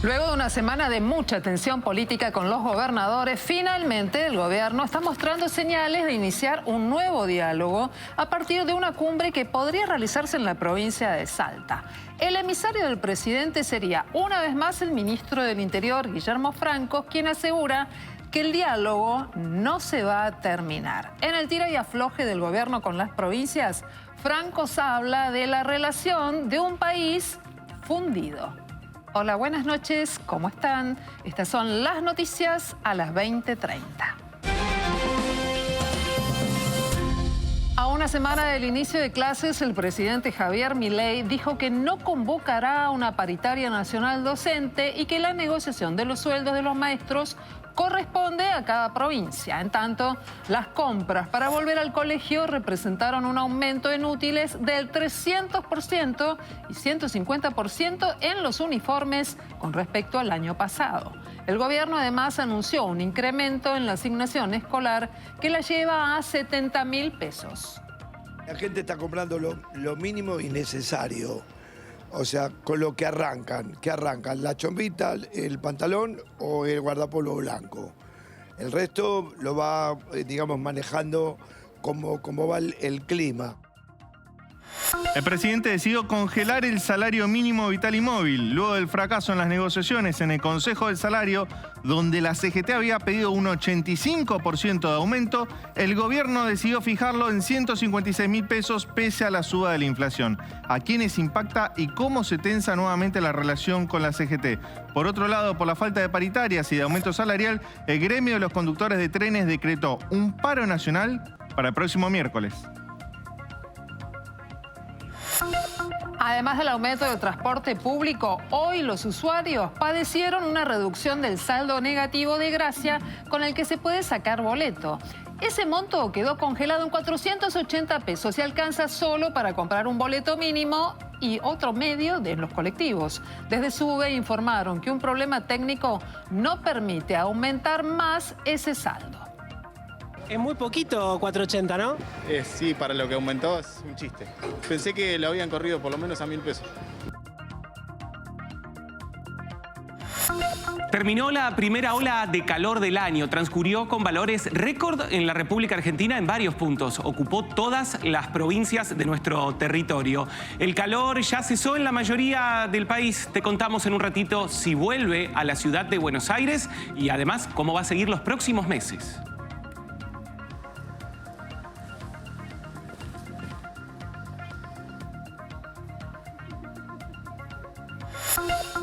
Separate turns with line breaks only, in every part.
Luego de una semana de mucha tensión política con los gobernadores, finalmente el gobierno está mostrando señales de iniciar un nuevo diálogo a partir de una cumbre que podría realizarse en la provincia de Salta. El emisario del presidente sería una vez más el ministro del Interior, Guillermo Franco, quien asegura que el diálogo no se va a terminar. En el tira y afloje del gobierno con las provincias, Franco habla de la relación de un país fundido. Hola, buenas noches, ¿cómo están? Estas son las noticias a las 20:30. A una semana del inicio de clases, el presidente Javier Milei dijo que no convocará una paritaria nacional docente y que la negociación de los sueldos de los maestros corresponde a cada provincia. En tanto, las compras para volver al colegio representaron un aumento en útiles del 300% y 150% en los uniformes con respecto al año pasado. El gobierno además anunció un incremento en la asignación escolar que la lleva a 70.000 pesos.
La gente está comprando lo mínimo y necesario. O sea, con lo que arrancan. ¿Qué arrancan? La chombita, el pantalón o el guardapolvo blanco. El resto lo va, digamos, manejando como va el clima.
El presidente decidió congelar el salario mínimo vital y móvil. Luego del fracaso en las negociaciones en el Consejo del Salario, donde la CGT había pedido un 85% de aumento, el gobierno decidió fijarlo en 156.000 pesos pese a la suba de la inflación. ¿A quiénes impacta y cómo se tensa nuevamente la relación con la CGT? Por otro lado, por la falta de paritarias y de aumento salarial, el gremio de los conductores de trenes decretó un paro nacional para el próximo miércoles.
Además del aumento del transporte público, hoy los usuarios padecieron una reducción del saldo negativo de gracia con el que se puede sacar boleto. Ese monto quedó congelado en 480 pesos y alcanza solo para comprar un boleto mínimo y otro medio de los colectivos. Desde SUBE informaron que un problema técnico no permite aumentar más ese saldo.
Es muy poquito 480, ¿no?
Sí, para lo que aumentó es un chiste. Pensé que lo habían corrido por lo menos a 1.000 pesos.
Terminó la primera ola de calor del año. Transcurrió con valores récord en la República Argentina en varios puntos. Ocupó todas las provincias de nuestro territorio. El calor ya cesó en la mayoría del país. Te contamos en un ratito si vuelve a la ciudad de Buenos Aires y además cómo va a seguir los próximos meses.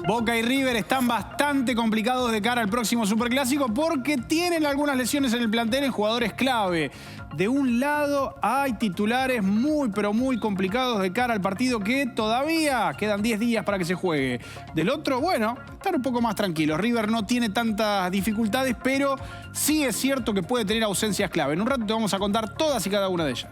Boca y River están bastante complicados de cara al próximo Superclásico porque tienen algunas lesiones en el plantel en jugadores clave. De un lado hay titulares muy pero muy complicados de cara al partido que todavía quedan 10 días para que se juegue. Del otro, bueno, están un poco más tranquilos. River no tiene tantas dificultades, pero sí es cierto que puede tener ausencias clave. En un rato te vamos a contar todas y cada una de ellas.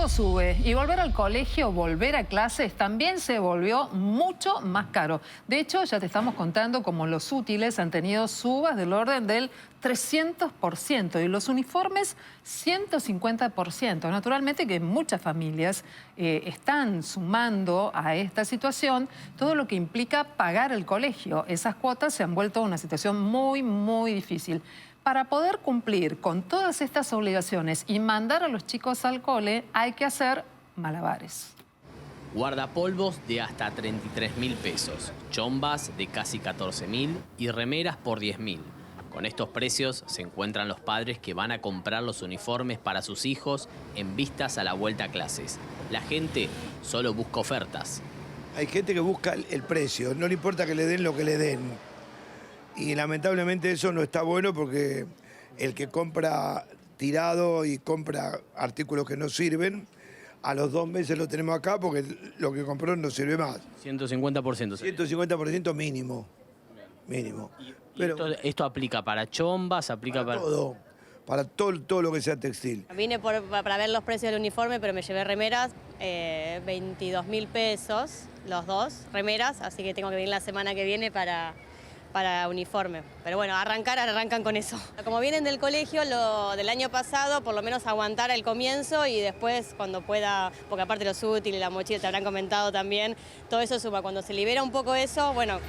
Sube. Y volver al colegio, volver a clases, también se volvió mucho más caro. De hecho, ya te estamos contando cómo los útiles han tenido subas del orden del 300% y los uniformes 150%. Naturalmente que muchas familias están sumando a esta situación todo lo que implica pagar el colegio. Esas cuotas se han vuelto una situación muy, muy difícil. Para poder cumplir con todas estas obligaciones y mandar a los chicos al cole, hay que hacer malabares.
Guardapolvos de hasta 33.000 pesos, chombas de casi 14.000 y remeras por 10.000. Con estos precios se encuentran los padres que van a comprar los uniformes para sus hijos en vistas a la vuelta a clases. La gente solo busca ofertas.
Hay gente que busca el precio, no le importa que le den lo que le den. Y lamentablemente eso no está bueno porque el que compra tirado y compra artículos que no sirven, a los 2 meses lo tenemos acá porque lo que compró no sirve más.
150%.
150% mínimo. Mínimo.
Pero esto aplica para chombas, aplica para
todo. Para todo lo que sea textil.
Vine para ver los precios del uniforme, pero me llevé remeras, 22.000 pesos, los dos remeras, así que tengo que venir la semana que viene para para uniforme. Pero bueno, arrancan con eso. Como vienen del colegio, lo del año pasado, por lo menos aguantar al comienzo y después cuando pueda, porque aparte los útiles, la mochila, te habrán comentado también, todo eso suma. Cuando se libera un poco eso, bueno,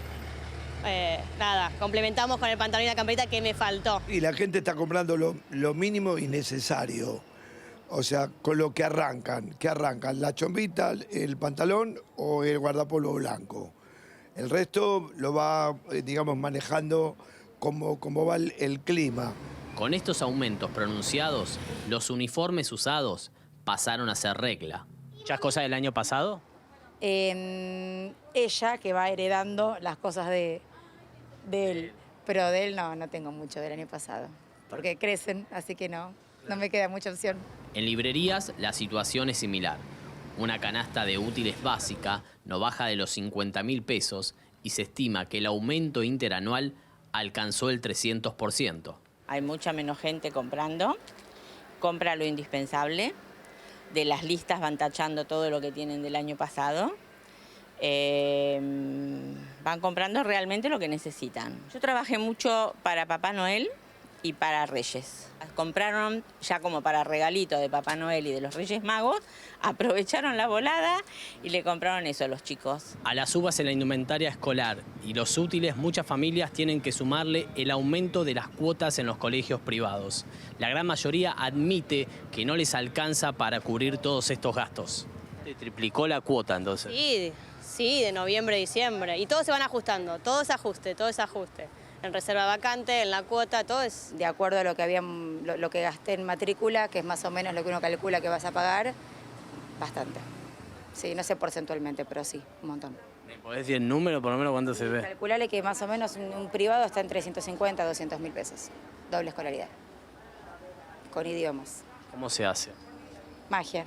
nada, complementamos con el pantalón y la camperita que me faltó.
Y la gente está comprando lo mínimo y necesario. O sea, con lo que arrancan. ¿Qué arrancan? La chombita, el pantalón o el guardapolvo blanco. El resto lo va, digamos, manejando como va el clima.
Con estos aumentos pronunciados, los uniformes usados pasaron a ser regla.
¿Ya es cosa del año pasado?
Ella que va heredando las cosas de él, pero de él no tengo mucho del año pasado, porque crecen, así que no me queda mucha opción.
En librerías la situación es similar. Una canasta de útiles básica no baja de los 50.000 pesos y se estima que el aumento interanual alcanzó el 300%.
Hay mucha menos gente comprando, compra lo indispensable, de las listas van tachando todo lo que tienen del año pasado, van comprando realmente lo que necesitan. Yo trabajé mucho para Papá Noel y para Reyes. Compraron ya como para regalito de Papá Noel y de los Reyes Magos, aprovecharon la volada y le compraron eso a los chicos.
A las subas en la indumentaria escolar y los útiles, muchas familias tienen que sumarle el aumento de las cuotas en los colegios privados. La gran mayoría admite que no les alcanza para cubrir todos estos gastos. ¿Te triplicó la cuota entonces?
Sí, de noviembre a diciembre. Y todos se van ajustando, todo es ajuste. En reserva vacante, en la cuota, todo es...
De acuerdo a lo que gasté en matrícula, que es más o menos lo que uno calcula que vas a pagar, bastante. Sí, no sé porcentualmente, pero sí, un montón.
¿Me podés decir el número, por lo menos cuánto se ve?
Calculale que más o menos un privado está entre 150 a 200.000 pesos. Doble escolaridad. Con idiomas.
¿Cómo se hace?
Magia.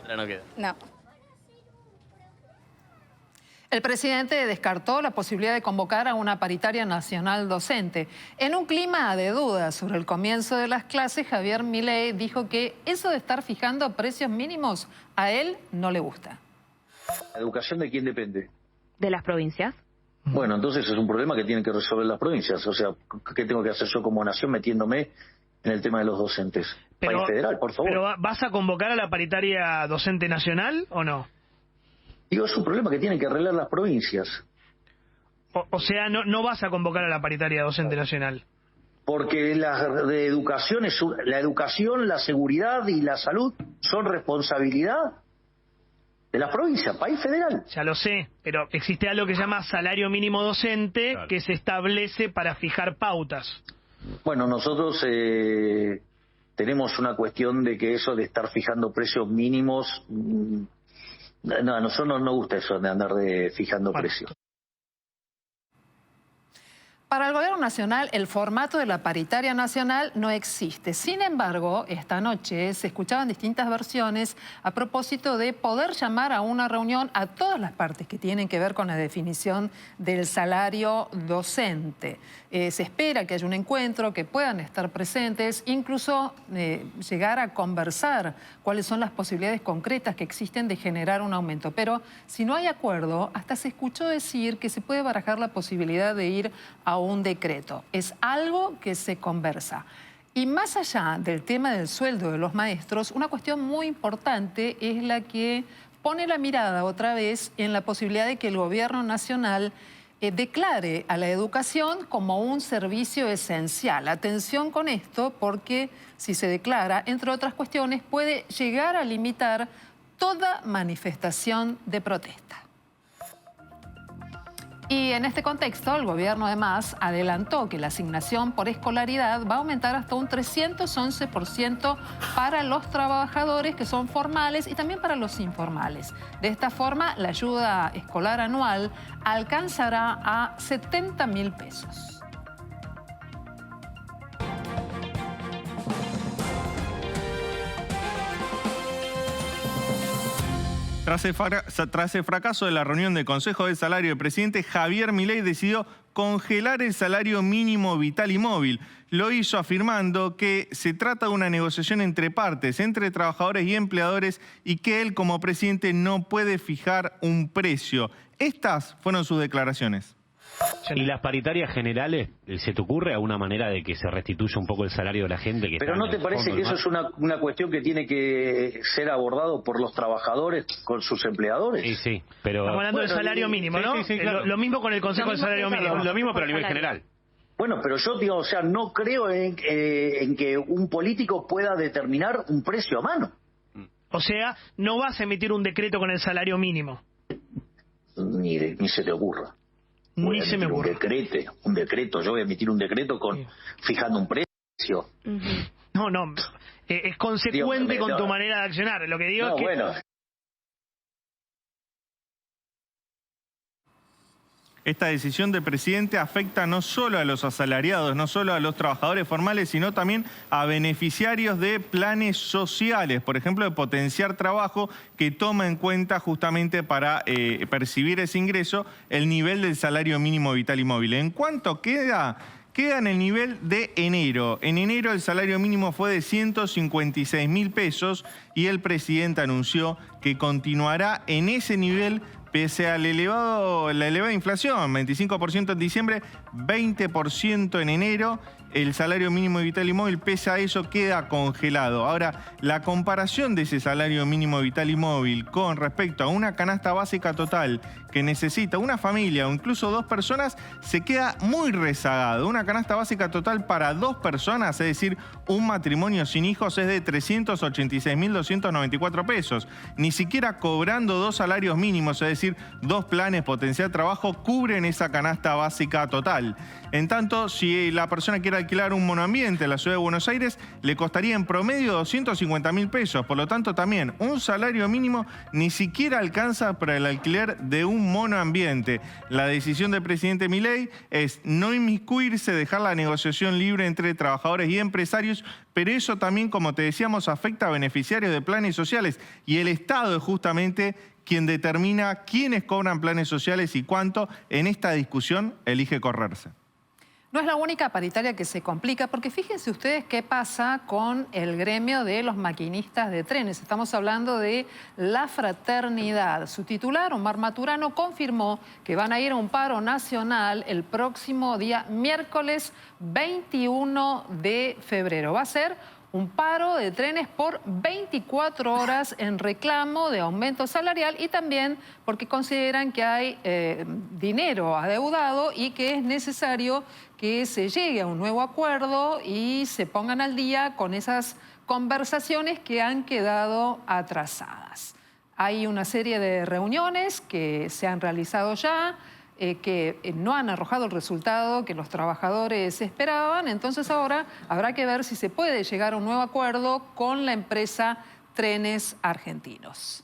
Otra no queda.
No.
El presidente descartó la posibilidad de convocar a una paritaria nacional docente. En un clima de dudas sobre el comienzo de las clases, Javier Milei dijo que eso de estar fijando precios mínimos a él no le gusta.
¿La educación de quién depende?
¿De las provincias?
Bueno, entonces es un problema que tienen que resolver las provincias. O sea, ¿qué tengo que hacer yo como nación metiéndome en el tema de los docentes? País federal, por favor.
¿Pero vas a convocar a la paritaria docente nacional o no?
Digo, es un problema que tienen que arreglar las provincias.
O sea, no vas a convocar a la paritaria docente nacional.
Porque la educación, la seguridad y la salud son responsabilidad de las provincias, país federal.
Ya lo sé, pero existe algo que se llama salario mínimo docente, claro, que se establece para fijar pautas.
Bueno, nosotros tenemos una cuestión de que eso de estar fijando precios mínimos... No, a nosotros no nos gusta eso de andar fijando precios.
Para el gobierno nacional, el formato de la paritaria nacional no existe. Sin embargo, esta noche se escuchaban distintas versiones a propósito de poder llamar a una reunión a todas las partes que tienen que ver con la definición del salario docente. Se espera que haya un encuentro, que puedan estar presentes, incluso llegar a conversar cuáles son las posibilidades concretas que existen de generar un aumento. Pero si no hay acuerdo, hasta se escuchó decir que se puede barajar la posibilidad de ir a un decreto. Es algo que se conversa. Y más allá del tema del sueldo de los maestros, una cuestión muy importante es la que pone la mirada otra vez en la posibilidad de que el gobierno nacional declare a la educación como un servicio esencial. Atención con esto, porque si se declara, entre otras cuestiones, puede llegar a limitar toda manifestación de protesta. Y en este contexto, el gobierno además adelantó que la asignación por escolaridad va a aumentar hasta un 311% para los trabajadores que son formales y también para los informales. De esta forma, la ayuda escolar anual alcanzará a 70.000 pesos.
Tras el fracaso de la reunión del Consejo del Salario, el presidente Javier Milei decidió congelar el salario mínimo vital y móvil. Lo hizo afirmando que se trata de una negociación entre partes, entre trabajadores y empleadores, y que él como presidente no puede fijar un precio. Estas fueron sus declaraciones.
¿Y las paritarias generales, se te ocurre alguna manera de que se restituya un poco el salario de la gente?
Pero ¿no te parece que eso es una cuestión que tiene que ser abordado por los trabajadores con sus empleadores?
Sí, pero...
Estamos hablando del salario mínimo, ¿no?
Sí, claro.
Lo mismo con el Consejo del Salario Mínimo.
Lo mismo, pero a nivel general.
Bueno, pero yo digo, o sea, no creo en que un político pueda determinar un precio a mano.
O sea, no vas a emitir un decreto con el salario mínimo.
Ni se te ocurra.
Ni se me ocurre.
Un decreto. Yo voy a emitir un decreto fijando un precio.
No, es consecuente con tu manera de accionar. Lo que digo es que...
Bueno.
Esta decisión del presidente afecta no solo a los asalariados, no solo a los trabajadores formales, sino también a beneficiarios de planes sociales, por ejemplo, de potenciar trabajo que toma en cuenta justamente para percibir ese ingreso el nivel del salario mínimo vital y móvil. ¿En cuánto queda? Queda en el nivel de enero. En enero el salario mínimo fue de 156.000 pesos y el presidente anunció que continuará en ese nivel pese a la elevada inflación, 25% en diciembre, 20% en enero. El salario mínimo vital y móvil, pese a eso, queda congelado. Ahora, la comparación de ese salario mínimo vital y móvil con respecto a una canasta básica total que necesita una familia o incluso 2 personas, se queda muy rezagado. Una canasta básica total para 2 personas, es decir, un matrimonio sin hijos, es de 386.294 pesos. Ni siquiera cobrando 2 salarios mínimos, es decir, 2 planes potencial trabajo, cubren esa canasta básica total. En tanto, si la persona quiere alquilar un monoambiente en la ciudad de Buenos Aires, le costaría en promedio 250.000 pesos. Por lo tanto, también un salario mínimo ni siquiera alcanza para el alquiler de un monoambiente. La decisión del presidente Milei es no inmiscuirse, dejar la negociación libre entre trabajadores y empresarios, pero eso también, como te decíamos, afecta a beneficiarios de planes sociales y el Estado es justamente quien determina quiénes cobran planes sociales y cuánto. En esta discusión elige correrse.
No es la única paritaria que se complica, porque fíjense ustedes qué pasa con el gremio de los maquinistas de trenes. Estamos hablando de la Fraternidad. Su titular, Omar Maturano, confirmó que van a ir a un paro nacional el próximo día miércoles 21 de febrero. Va a ser un paro de trenes por 24 horas en reclamo de aumento salarial y también porque consideran que hay dinero adeudado y que es necesario que se llegue a un nuevo acuerdo y se pongan al día con esas conversaciones que han quedado atrasadas. Hay una serie de reuniones que se han realizado ya, que no han arrojado el resultado que los trabajadores esperaban. Entonces ahora habrá que ver si se puede llegar a un nuevo acuerdo con la empresa Trenes Argentinos.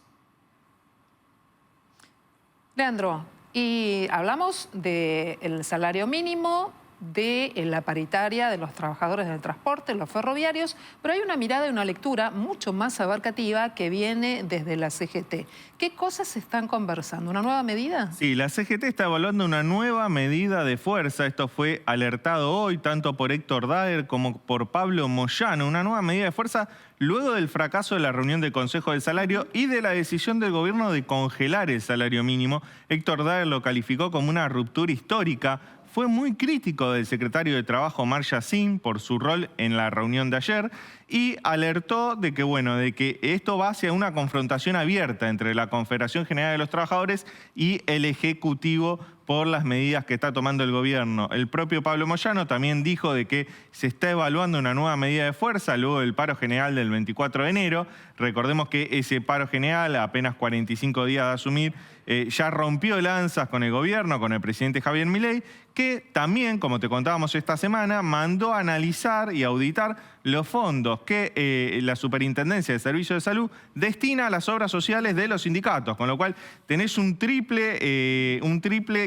Leandro, y hablamos del salario mínimo, de la paritaria de los trabajadores del transporte, los ferroviarios, pero hay una mirada y una lectura mucho más abarcativa que viene desde la CGT. ¿Qué cosas se están conversando? ¿Una nueva medida?
Sí, la CGT está evaluando una nueva medida de fuerza. Esto fue alertado hoy tanto por Héctor Daer como por Pablo Moyano. Una nueva medida de fuerza luego del fracaso de la reunión del Consejo del Salario y de la decisión del gobierno de congelar el salario mínimo. Héctor Daer lo calificó como una ruptura histórica. Fue muy crítico del secretario de Trabajo, Omar Yassin, por su rol en la reunión de ayer y alertó de que esto va hacia una confrontación abierta entre la Confederación General de los Trabajadores y el Ejecutivo por las medidas que está tomando el gobierno. El propio Pablo Moyano también dijo de que se está evaluando una nueva medida de fuerza luego del paro general del 24 de enero. Recordemos que ese paro general, a apenas 45 días de asumir, ya rompió lanzas con el gobierno, con el presidente Javier Milei, que también, como te contábamos esta semana, mandó a analizar y auditar los fondos que la Superintendencia de Servicios de Salud destina a las obras sociales de los sindicatos, con lo cual tenés un triple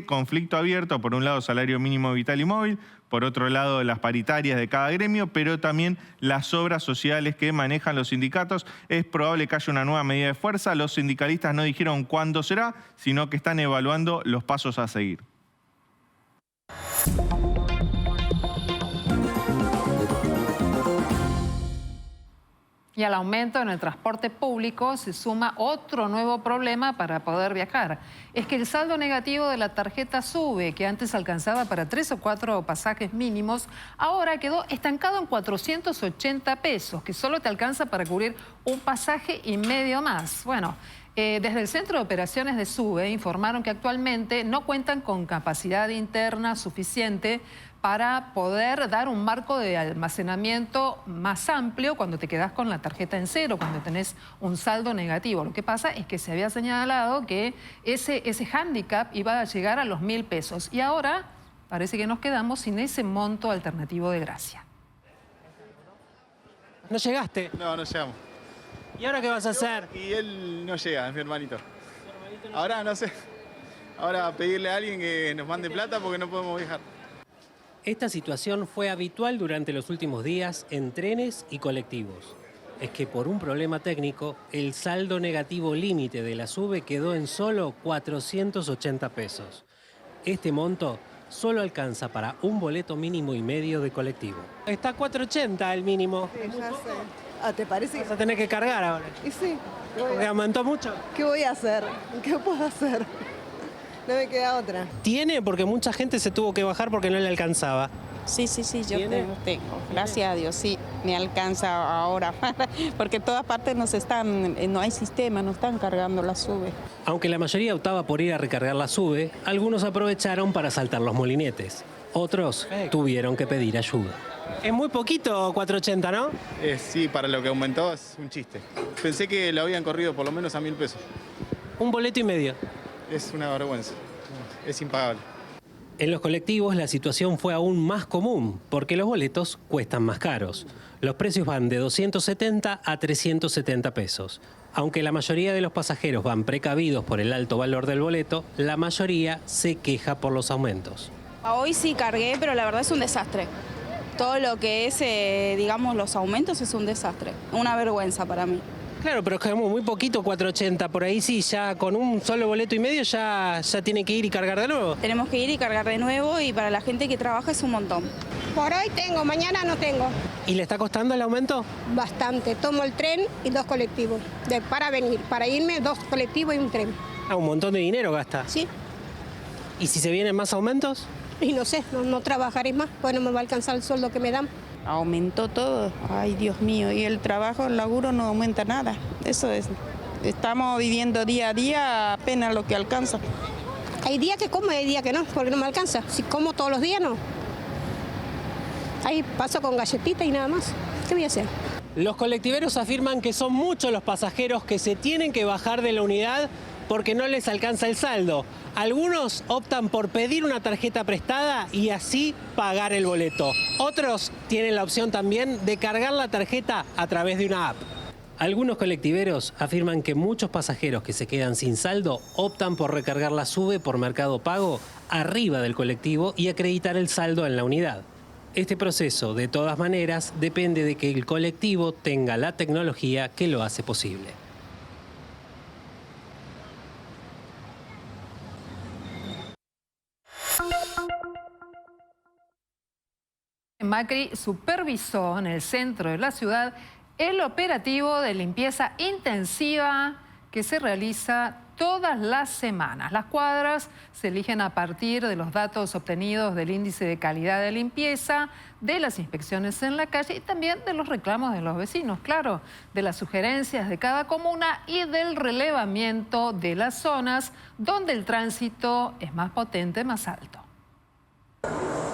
conflicto abierto, por un lado salario mínimo vital y móvil, por otro lado las paritarias de cada gremio, pero también las obras sociales que manejan los sindicatos. Es probable que haya una nueva medida de fuerza. Los sindicalistas no dijeron cuándo será, sino que están evaluando los pasos a seguir.
Y Y al aumento en el transporte público se suma otro nuevo problema para poder viajar. Es que el saldo negativo de la tarjeta SUBE, que antes alcanzaba para 3 o 4 pasajes mínimos, ahora quedó estancado en 480 pesos, que solo te alcanza para cubrir un pasaje y medio más. Bueno, desde el Centro de Operaciones de SUBE informaron que actualmente no cuentan con capacidad interna suficiente para poder dar un marco de almacenamiento más amplio cuando te quedas con la tarjeta en cero, cuando tenés un saldo negativo. Lo que pasa es que se había señalado que ese hándicap iba a llegar a los 1.000 pesos y ahora parece que nos quedamos sin ese monto alternativo de gracia.
¿No llegaste?
No, no llegamos.
¿Y ahora qué vas a hacer?
Y él no llega, es mi hermanito. Ahora no sé. Ahora pedirle a alguien que nos mande plata porque no podemos viajar.
Esta situación fue habitual durante los últimos días en trenes y colectivos. Es que por un problema técnico, el saldo negativo límite de la SUBE quedó en solo 480 pesos. Este monto solo alcanza para un boleto mínimo y medio de colectivo. Está a 480 el mínimo.
Sí, ya sé. Ah, ¿te parece?
Vas a tener que cargar ahora.
Y sí.
¿Porque aumentó mucho?
¿Qué voy a hacer? ¿Qué puedo hacer? No me queda otra.
¿Tiene? Porque mucha gente se tuvo que bajar porque no le alcanzaba.
Sí, yo tengo. Gracias a Dios, sí, me alcanza ahora. Porque en todas partes no hay sistema, no están cargando la SUBE.
Aunque la mayoría optaba por ir a recargar la SUBE, algunos aprovecharon para saltar los molinetes. Otros tuvieron que pedir ayuda. Es muy poquito 480, ¿no?
Sí, para lo que aumentó es un chiste. Pensé que lo habían corrido por lo menos a 1.000 pesos.
Un boleto y medio.
Es una vergüenza. Es impagable.
En los colectivos la situación fue aún más común porque los boletos cuestan más caros. Los precios van de 270 a 370 pesos. Aunque la mayoría de los pasajeros van precavidos por el alto valor del boleto, la mayoría se queja por los aumentos.
Hoy sí cargué, pero la verdad es un desastre. Todo lo que es, digamos, los aumentos es un desastre. Una vergüenza para mí.
Claro, pero es como muy poquito 480, por ahí sí, ya con un solo boleto y medio ya tiene que ir y cargar de nuevo.
Tenemos que ir y cargar de nuevo y para la gente que trabaja es un montón.
Por hoy tengo, mañana no tengo.
¿Y le está costando el aumento?
Bastante, tomo el tren y 2 colectivos, para venir, para irme 2 colectivos y un tren.
Ah, un montón de dinero gasta.
Sí.
¿Y si se vienen más aumentos?
Y no sé, no trabajaré más, pues no me va a alcanzar el sueldo que me dan.
Aumentó todo, ay Dios mío, y el trabajo, el laburo no aumenta nada. Eso es, estamos viviendo día a día apenas lo que alcanza.
Hay días que como y hay días que no, porque no me alcanza. Si como todos los días, no. Ahí paso con galletitas y nada más. ¿Qué voy a hacer?
Los colectiveros afirman que son muchos los pasajeros que se tienen que bajar de la unidad porque no les alcanza el saldo. Algunos optan por pedir una tarjeta prestada y así pagar el boleto. Otros tienen la opción también de cargar la tarjeta a través de una app. Algunos colectiveros afirman que muchos pasajeros que se quedan sin saldo optan por recargar la SUBE por Mercado Pago arriba del colectivo y acreditar el saldo en la unidad. Este proceso, de todas maneras, depende de que el colectivo tenga la tecnología que lo hace posible.
Macri supervisó en el centro de la ciudad el operativo de limpieza intensiva que se realiza todas las semanas. Las cuadras se eligen a partir de los datos obtenidos del índice de calidad de limpieza, de las inspecciones en la calle y también de los reclamos de los vecinos, claro, de las sugerencias de cada comuna y del relevamiento de las zonas donde el tránsito es más potente, más alto.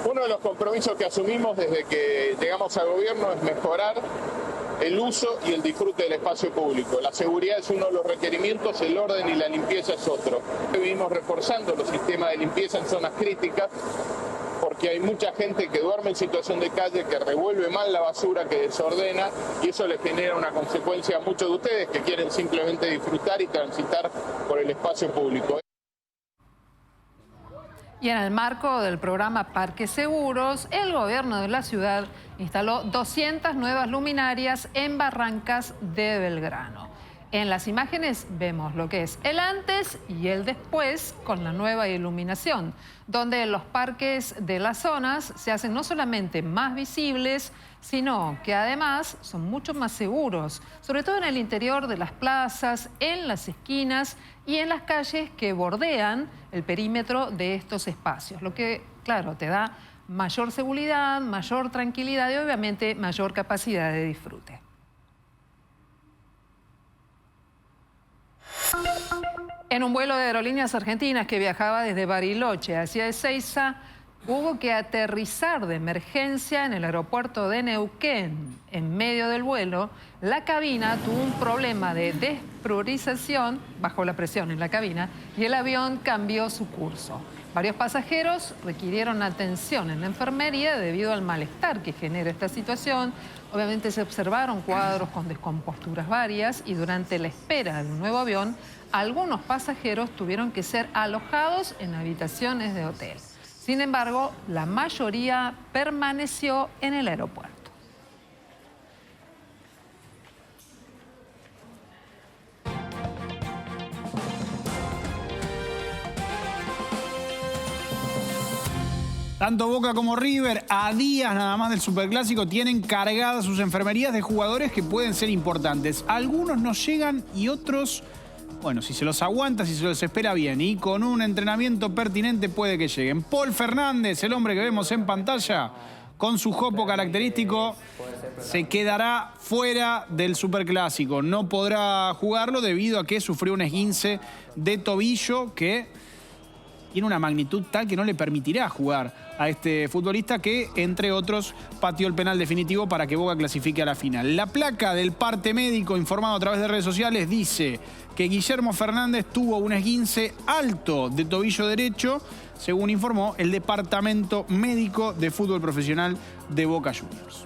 Uno de los compromisos que asumimos desde que llegamos al gobierno es mejorar el uso y el disfrute del espacio público. La seguridad es uno de los requerimientos, el orden y la limpieza es otro. Venimos reforzando los sistemas de limpieza en zonas críticas porque hay mucha gente que duerme en situación de calle, que revuelve mal la basura, que desordena y eso les genera una consecuencia a muchos de ustedes que quieren simplemente disfrutar y transitar por el espacio público.
Y en el marco del programa Parques Seguros, el gobierno de la ciudad instaló 200 nuevas luminarias en barrancas de Belgrano. En las imágenes vemos lo que es el antes y el después con la nueva iluminación, donde los parques de las zonas se hacen no solamente más visibles, sino que además son mucho más seguros, sobre todo en el interior de las plazas, en las esquinas y en las calles que bordean el perímetro de estos espacios, lo que, claro, te da mayor seguridad, mayor tranquilidad y obviamente mayor capacidad de disfrute. En un vuelo de Aerolíneas Argentinas que viajaba desde Bariloche hacia Ezeiza, hubo que aterrizar de emergencia en el aeropuerto de Neuquén. En medio del vuelo, la cabina tuvo un problema de desprurización, bajó la presión en la cabina, y el avión cambió su curso. Varios pasajeros requirieron atención en la enfermería debido al malestar que genera esta situación. Obviamente se observaron cuadros con descomposturas varias y durante la espera del nuevo avión, algunos pasajeros tuvieron que ser alojados en habitaciones de hotel. Sin embargo, la mayoría permaneció en el aeropuerto.
Tanto Boca como River, a días nada más del Superclásico, tienen cargadas sus enfermerías de jugadores que pueden ser importantes. Algunos no llegan y otros, bueno, si se los aguanta, si se los espera bien y con un entrenamiento pertinente puede que lleguen. Paul Fernández, el hombre que vemos en pantalla, con su jopo característico, se quedará fuera del Superclásico. No podrá jugarlo debido a que sufrió un esguince de tobillo que tiene una magnitud tal que no le permitirá jugar a este futbolista que, entre otros, pateó el penal definitivo para que Boca clasifique a la final. La placa del parte médico informado a través de redes sociales dice que Guillermo Fernández tuvo un esguince alto de tobillo derecho, según informó el Departamento Médico de Fútbol Profesional de Boca Juniors.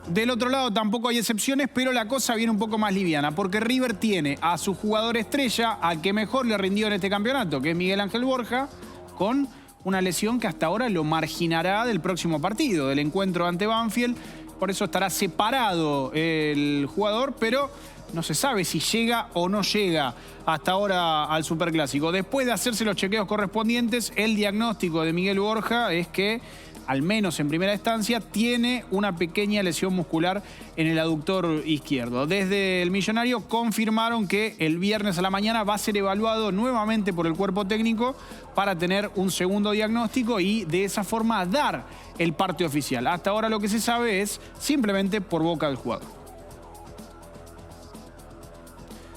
Del otro lado tampoco hay excepciones, pero la cosa viene un poco más liviana, porque River tiene a su jugador estrella, al que mejor le rindió en este campeonato, que es Miguel Ángel Borja, con una lesión que hasta ahora lo marginará del próximo partido, del encuentro ante Banfield. Por eso estará separado el jugador, pero no se sabe si llega o no llega hasta ahora al Superclásico. Después de hacerse los chequeos correspondientes, el diagnóstico de Miguel Borja es que, al menos en primera instancia, tiene una pequeña lesión muscular en el aductor izquierdo. Desde el Millonario confirmaron que el viernes a la mañana va a ser evaluado nuevamente por el cuerpo técnico para tener un segundo diagnóstico y de esa forma dar el parte oficial. Hasta ahora lo que se sabe es simplemente por boca del jugador.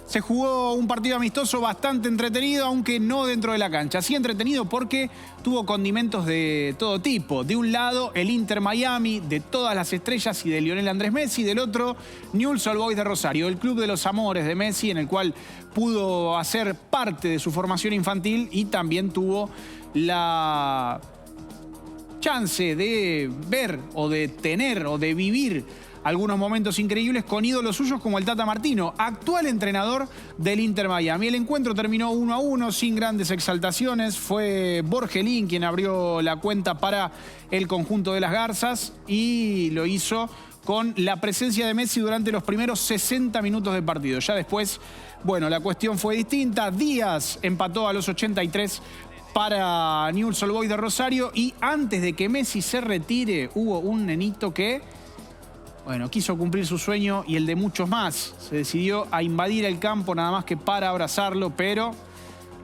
Se jugó un partido amistoso bastante entretenido, aunque no dentro de la cancha. Sí entretenido porque tuvo condimentos de todo tipo. De un lado, el Inter Miami, de todas las estrellas y de Lionel Andrés Messi. Del otro, Newell's Old Boys de Rosario, el club de los amores de Messi, en el cual pudo hacer parte de su formación infantil y también tuvo la chance de ver o de tener o de vivir algunos momentos increíbles con ídolos suyos como el Tata Martino, actual entrenador del Inter Miami. El encuentro terminó 1-1 sin grandes exaltaciones. Fue Borgelín quien abrió la cuenta para el conjunto de las Garzas y lo hizo con la presencia de Messi durante los primeros 60 minutos de partido. Ya después, bueno, la cuestión fue distinta. Díaz empató a los 83 para Newell's Old Boys de Rosario y antes de que Messi se retire hubo un nenito que, bueno, quiso cumplir su sueño y el de muchos más. Se decidió a invadir el campo nada más que para abrazarlo, pero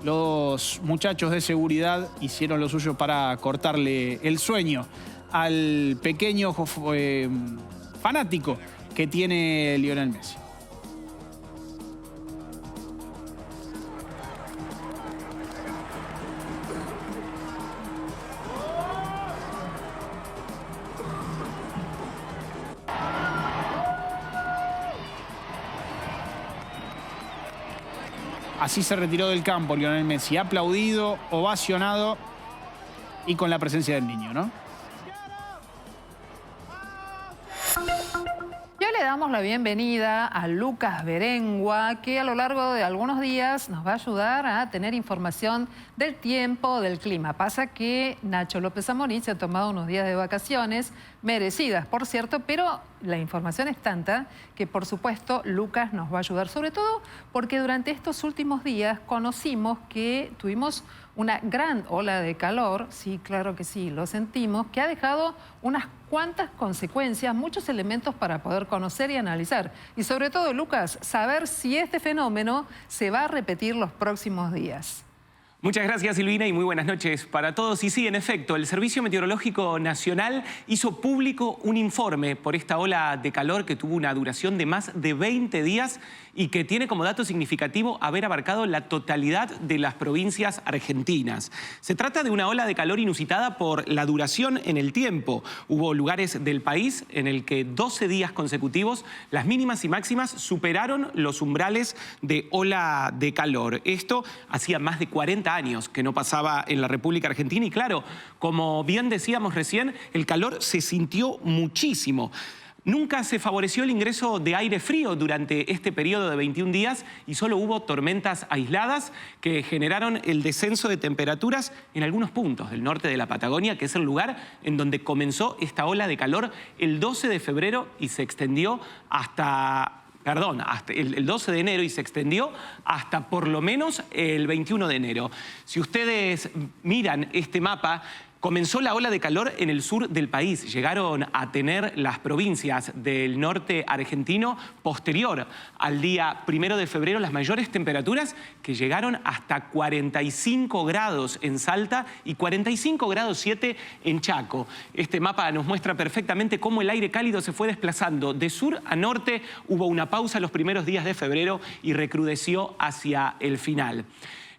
los muchachos de seguridad hicieron lo suyo para cortarle el sueño al pequeño fanático que tiene Lionel Messi. Así se retiró del campo Lionel Messi, aplaudido, ovacionado y con la presencia del niño, ¿no?
Y al le damos la bienvenida a Lucas Berengua, que a lo largo de algunos días nos va a ayudar a tener información del tiempo, del clima. Pasa que Nacho López Amorín se ha tomado unos días de vacaciones, merecidas, por cierto, pero la información es tanta que, por supuesto, Lucas nos va a ayudar, sobre todo porque durante estos últimos días conocimos que tuvimos una gran ola de calor, sí, claro que sí, lo sentimos, que ha dejado unas cuantas consecuencias, muchos elementos para poder conocer y analizar. Y sobre todo, Lucas, saber si este fenómeno se va a repetir los próximos días.
Muchas gracias, Silvina, y muy buenas noches para todos. Y sí, en efecto, el Servicio Meteorológico Nacional hizo público un informe por esta ola de calor que tuvo una duración de más de 20 días y que tiene como dato significativo haber abarcado la totalidad de las provincias argentinas. Se trata de una ola de calor inusitada por la duración en el tiempo. Hubo lugares del país en el que 12 días consecutivos las mínimas y máximas superaron los umbrales de ola de calor. Esto hacía más de 40 años que no pasaba en la República Argentina y claro, como bien decíamos recién, el calor se sintió muchísimo. Nunca se favoreció el ingreso de aire frío durante este periodo de 21 días y solo hubo tormentas aisladas que generaron el descenso de temperaturas en algunos puntos del norte de la Patagonia, que es el lugar en donde comenzó esta ola de calor el 12 de febrero y se extendió hasta el 12 de enero y se extendió hasta por lo menos el 21 de enero. Si ustedes miran este mapa, comenzó la ola de calor en el sur del país. Llegaron a tener las provincias del norte argentino posterior al día 1 de febrero las mayores temperaturas que llegaron hasta 45 grados en Salta y 45 grados 7 en Chaco. Este mapa nos muestra perfectamente cómo el aire cálido se fue desplazando de sur a norte. Hubo una pausa los primeros días de febrero y recrudeció hacia el final.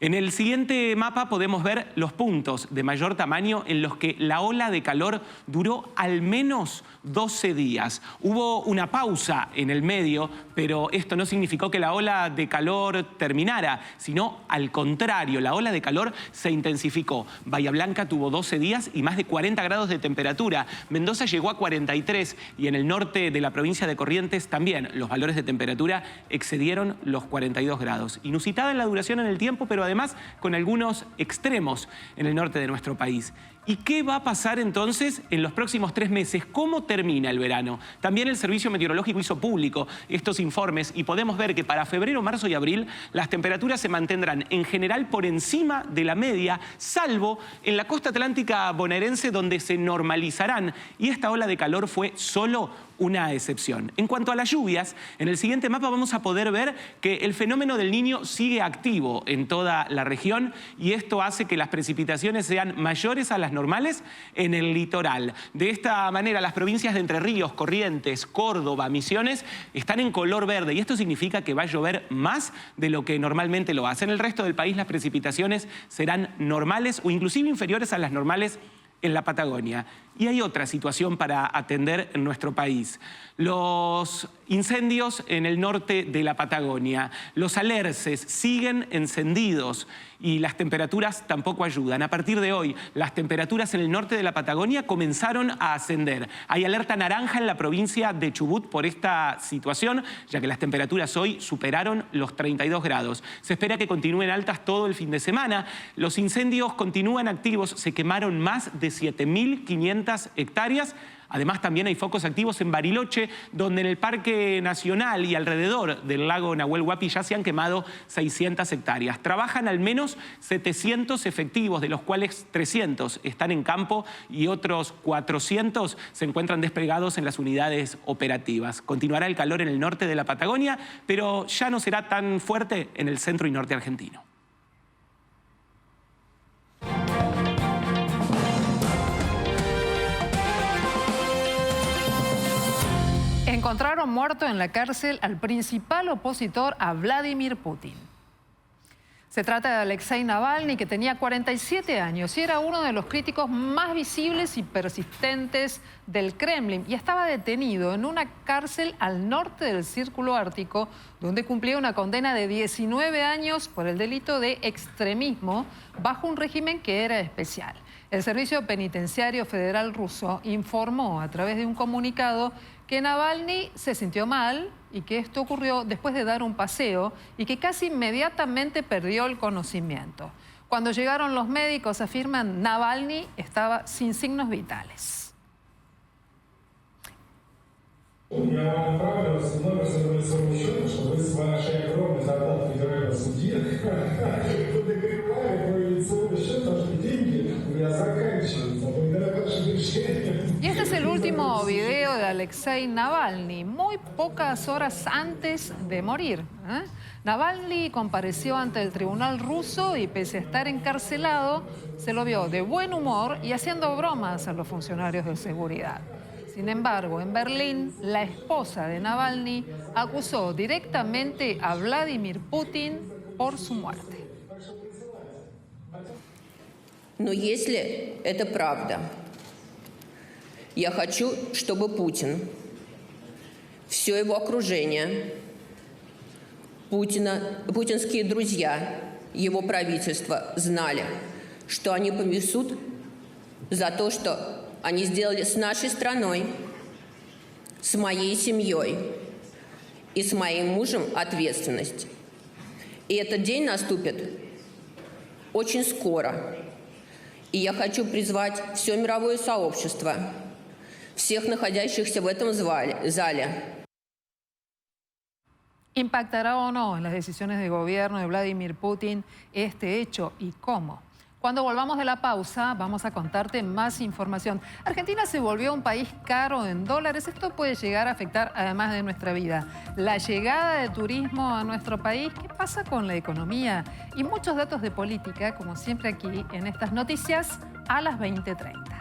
En el siguiente mapa podemos ver los puntos de mayor tamaño en los que la ola de calor duró al menos 12 días. Hubo una pausa en el medio, pero esto no significó que la ola de calor terminara, sino al contrario, la ola de calor se intensificó. Bahía Blanca tuvo 12 días y más de 40 grados de temperatura. Mendoza llegó a 43 y en el norte de la provincia de Corrientes también los valores de temperatura excedieron los 42 grados. Inusitada en la duración en el tiempo, pero además con algunos extremos en el norte de nuestro país. ¿Y qué va a pasar entonces en los próximos 3 meses? ¿Cómo termina el verano? También el Servicio Meteorológico hizo público estos informes y podemos ver que para febrero, marzo y abril las temperaturas se mantendrán en general por encima de la media, salvo en la costa atlántica bonaerense donde se normalizarán y esta ola de calor fue solo una excepción. En cuanto a las lluvias, en el siguiente mapa vamos a poder ver que el fenómeno del Niño sigue activo en toda la región y esto hace que las precipitaciones sean mayores a las normales en el litoral. De esta manera, las provincias de Entre Ríos, Corrientes, Córdoba, Misiones están en color verde y esto significa que va a llover más de lo que normalmente lo hace. En el resto del país las precipitaciones serán normales o inclusive inferiores a las normales en la Patagonia. Y hay otra situación para atender en nuestro país. Los incendios en el norte de la Patagonia. Los alerces siguen encendidos y las temperaturas tampoco ayudan. A partir de hoy, las temperaturas en el norte de la Patagonia comenzaron a ascender. Hay alerta naranja en la provincia de Chubut por esta situación, ya que las temperaturas hoy superaron los 32 grados. Se espera que continúen altas todo el fin de semana. Los incendios continúan activos. Se quemaron más de 7.500 hectáreas. Además, también hay focos activos en Bariloche, donde en el Parque Nacional y alrededor del lago Nahuel Huapi ya se han quemado 600 hectáreas. Trabajan al menos 700 efectivos, de los cuales 300 están en campo y otros 400 se encuentran desplegados en las unidades operativas. Continuará el calor en el norte de la Patagonia, pero ya no será tan fuerte en el centro y norte argentino.
Encontraron muerto en la cárcel al principal opositor a Vladimir Putin. Se trata de Alexei Navalny, que tenía 47 años y era uno de los críticos más visibles y persistentes del Kremlin y estaba detenido en una cárcel al norte del Círculo Ártico, donde cumplía una condena de 19 años por el delito de extremismo bajo un régimen que era especial. El Servicio Penitenciario Federal ruso informó a través de un comunicado que Navalny se sintió mal y que esto ocurrió después de dar un paseo y que casi inmediatamente perdió el conocimiento. Cuando llegaron los médicos, afirman, Navalny estaba sin signos vitales. Y este es el último video de Alexei Navalny, muy pocas horas antes de morir. Navalny compareció ante el tribunal ruso y pese a estar encarcelado, se lo vio de buen humor y haciendo bromas a los funcionarios de seguridad. Sin embargo, en Berlín, la esposa de Navalny acusó directamente a Vladimir Putin por su muerte.
Но если это правда, я хочу, чтобы Путин, все его окружение, путинские друзья, его правительство знали, что они понесут за то, что они сделали с нашей страной, с моей семьей и с моим мужем ответственность. И этот день наступит очень скоро. И я хочу призвать все мировое сообщество, всех находящихся в этом зале.
¿Impactará o no en las decisiones de gobierno de Vladimir Putin este hecho y cómo? Cuando volvamos de la pausa, vamos a contarte más información. Argentina se volvió un país caro en dólares. Esto puede llegar a afectar además de nuestra vida. La llegada de turismo a nuestro país, ¿qué pasa con la economía? Y muchos datos de política, como siempre aquí en estas noticias, a las 20:30.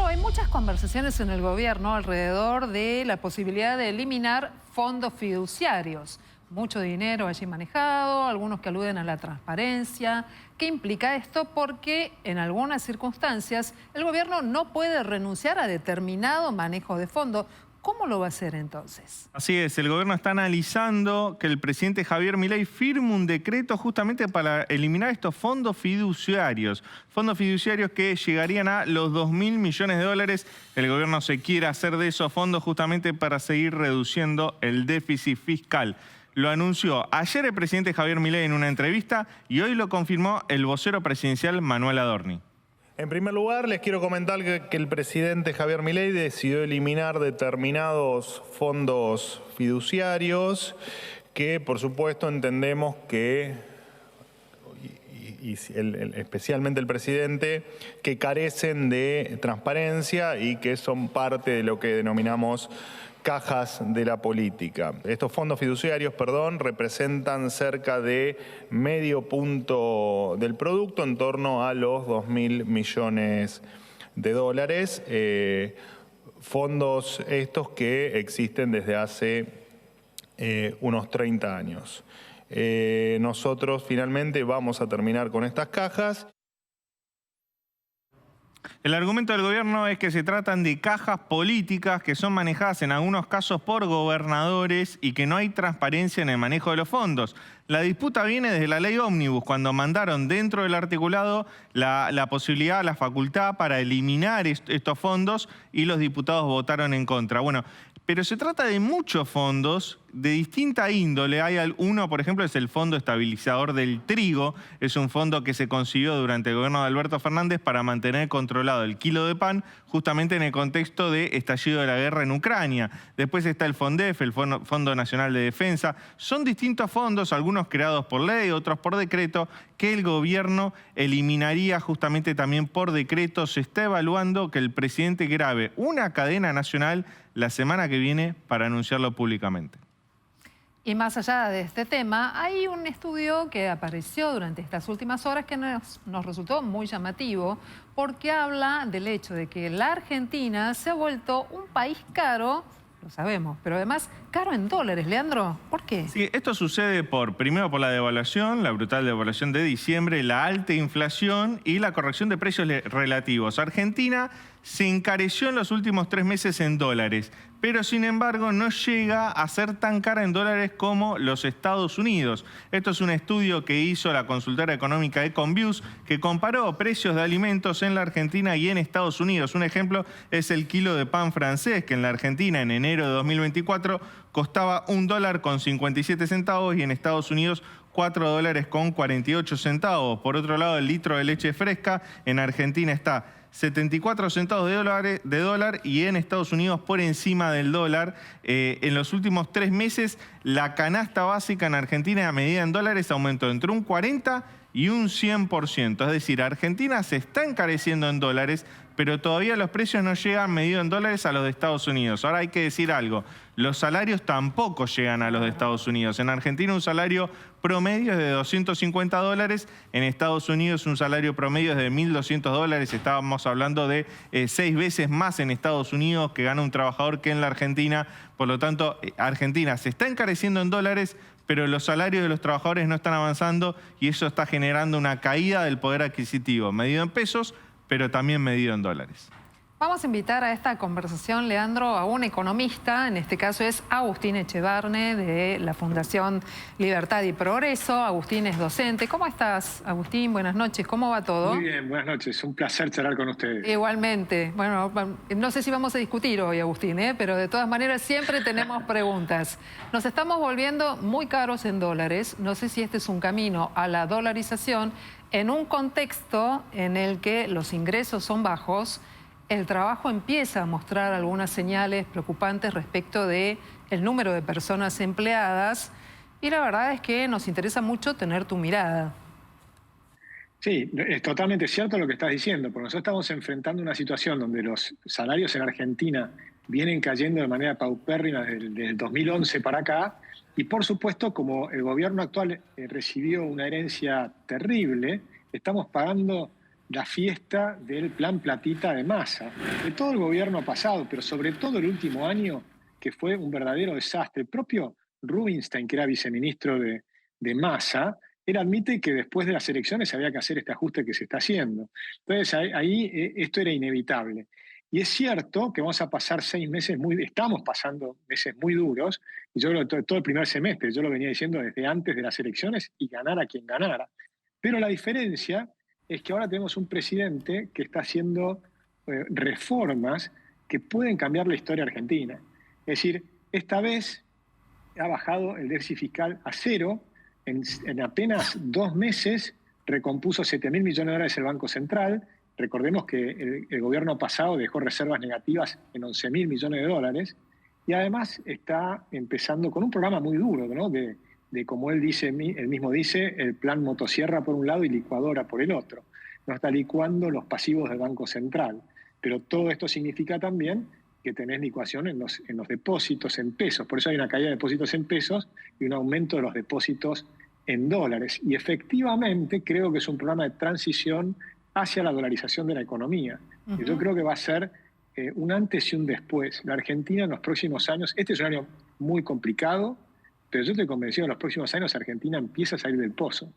Hay muchas conversaciones en el gobierno alrededor de la posibilidad de eliminar fondos fiduciarios. Mucho dinero allí manejado, algunos que aluden a la transparencia. ¿Qué implica esto? Porque en algunas circunstancias el gobierno no puede renunciar a determinado manejo de fondos. ¿Cómo lo va a hacer entonces?
Así es, el gobierno está analizando que el presidente Javier Milei firme un decreto justamente para eliminar estos fondos fiduciarios. Fondos fiduciarios que llegarían a los 2.000 millones de dólares. El gobierno se quiere hacer de esos fondos justamente para seguir reduciendo el déficit fiscal. Lo anunció ayer el presidente Javier Milei en una entrevista y hoy lo confirmó el vocero presidencial Manuel Adorni.
En primer lugar, les quiero comentar que el presidente Javier Milei decidió eliminar determinados fondos fiduciarios que, por supuesto, entendemos que, especialmente el presidente, que carecen de transparencia y que son parte de lo que denominamos cajas de la política. Estos fondos fiduciarios, representan cerca de medio punto del producto, en torno a los 2.000 millones de dólares. Fondos estos que existen desde hace unos 30 años. Nosotros finalmente vamos a terminar con estas cajas.
El argumento del gobierno es que se tratan de cajas políticas que son manejadas en algunos casos por gobernadores y que no hay transparencia en el manejo de los fondos. La disputa viene desde la ley Ómnibus, cuando mandaron dentro del articulado la posibilidad, la facultad para eliminar estos fondos y los diputados votaron en contra. Bueno, pero se trata de muchos fondos de distinta índole. Hay uno, por ejemplo, es el Fondo Estabilizador del Trigo. Es un fondo que se concibió durante el gobierno de Alberto Fernández para mantener controlado el kilo de pan, justamente en el contexto de estallido de la guerra en Ucrania. Después está el FONDEF, el Fondo Nacional de Defensa. Son distintos fondos, algunos creados por ley, otros por decreto, que el gobierno eliminaría justamente también por decreto. Se está evaluando que el presidente grabe una cadena nacional la semana que viene para anunciarlo públicamente.
Y más allá de este tema, hay un estudio que apareció durante estas últimas horas que nos resultó muy llamativo porque habla del hecho de que la Argentina se ha vuelto un país caro, lo sabemos, pero además caro en dólares. Leandro, ¿por qué?
Sí, esto sucede primero por la devaluación, la brutal devaluación de diciembre, la alta inflación y la corrección de precios relativos. Argentina se encareció en los últimos 3 meses en dólares, pero sin embargo no llega a ser tan cara en dólares como los Estados Unidos. Esto es un estudio que hizo la consultora económica Econviews, que comparó precios de alimentos en la Argentina y en Estados Unidos. Un ejemplo es el kilo de pan francés, que en la Argentina en enero de 2024 costaba $1.57 y en Estados Unidos $4.48. Por otro lado, el litro de leche fresca en Argentina está 74 centavos de dólar y en Estados Unidos por encima del dólar. En los últimos 3 meses, la canasta básica en Argentina, a medida en dólares, aumentó entre un 40 y un 100%. Es decir, Argentina se está encareciendo en dólares, pero todavía los precios no llegan medido en dólares a los de Estados Unidos. Ahora hay que decir algo, los salarios tampoco llegan a los de Estados Unidos. En Argentina un salario promedio es de $250, en Estados Unidos un salario promedio es de $1.200. Estábamos hablando de 6 veces más en Estados Unidos que gana un trabajador que en la Argentina. Por lo tanto, Argentina se está encareciendo en dólares, pero los salarios de los trabajadores no están avanzando y eso está generando una caída del poder adquisitivo, medido en pesos, pero también medido en dólares.
Vamos a invitar a esta conversación, Leandro, a un economista, en este caso es Agustín Echevarne, de la Fundación Libertad y Progreso. Agustín es docente. ¿Cómo estás, Agustín? Buenas noches. ¿Cómo va todo?
Muy bien, buenas noches. Un placer charlar con ustedes.
Igualmente. Bueno, no sé si vamos a discutir hoy, Agustín, pero de todas maneras siempre tenemos preguntas. Nos estamos volviendo muy caros en dólares. No sé si este es un camino a la dolarización en un contexto en el que los ingresos son bajos. El trabajo empieza a mostrar algunas señales preocupantes respecto del número de personas empleadas y la verdad es que nos interesa mucho tener tu mirada.
Sí, es totalmente cierto lo que estás diciendo, porque nosotros estamos enfrentando una situación donde los salarios en Argentina vienen cayendo de manera paupérrima desde el 2011 para acá y por supuesto como el gobierno actual recibió una herencia terrible, estamos pagando la fiesta del plan platita de Massa, de todo el gobierno pasado, pero sobre todo el último año, que fue un verdadero desastre. El propio Rubinstein, que era viceministro de Massa, él admite que después de las elecciones había que hacer este ajuste que se está haciendo. Entonces ahí esto era inevitable. Y es cierto que vamos a pasar estamos pasando meses muy duros, y yo todo el primer semestre, yo lo venía diciendo desde antes de las elecciones, y ganara quien ganara. Pero la diferencia es que ahora tenemos un presidente que está haciendo reformas que pueden cambiar la historia argentina. Es decir, esta vez ha bajado el déficit fiscal a cero, en apenas 2 meses recompuso 7.000 millones de dólares el Banco Central. Recordemos que el gobierno pasado dejó reservas negativas en 11.000 millones de dólares y además está empezando con un programa muy duro, ¿no? de como él mismo dice, el plan motosierra por un lado y licuadora por el otro. No está licuando los pasivos del Banco Central. Pero todo esto significa también que tenés licuación en los depósitos en pesos. Por eso hay una caída de depósitos en pesos y un aumento de los depósitos en dólares. Y efectivamente creo que es un programa de transición hacia la dolarización de la economía. Y yo creo que va a ser un antes y un después. La Argentina en los próximos años, este es un año muy complicado, pero yo estoy convencido que en los próximos años Argentina empieza a salir del pozo.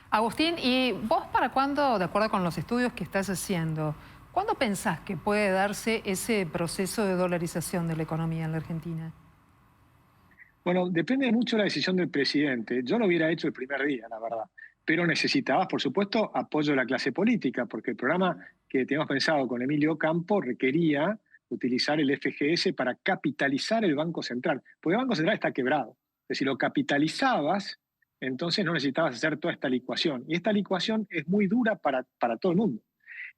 Agustín, ¿y vos para cuándo, de acuerdo con los estudios que estás haciendo, cuándo pensás que puede darse ese proceso de dolarización de la economía en la Argentina?
Bueno, depende mucho de la decisión del presidente. Yo lo hubiera hecho el primer día, la verdad. Pero necesitabas, por supuesto, apoyo de la clase política, porque el programa que teníamos pensado con Emilio Campo requería utilizar el FGS para capitalizar el Banco Central. Porque el Banco Central está quebrado. Si lo capitalizabas, entonces no necesitabas hacer toda esta licuación. Y esta licuación es muy dura para todo el mundo.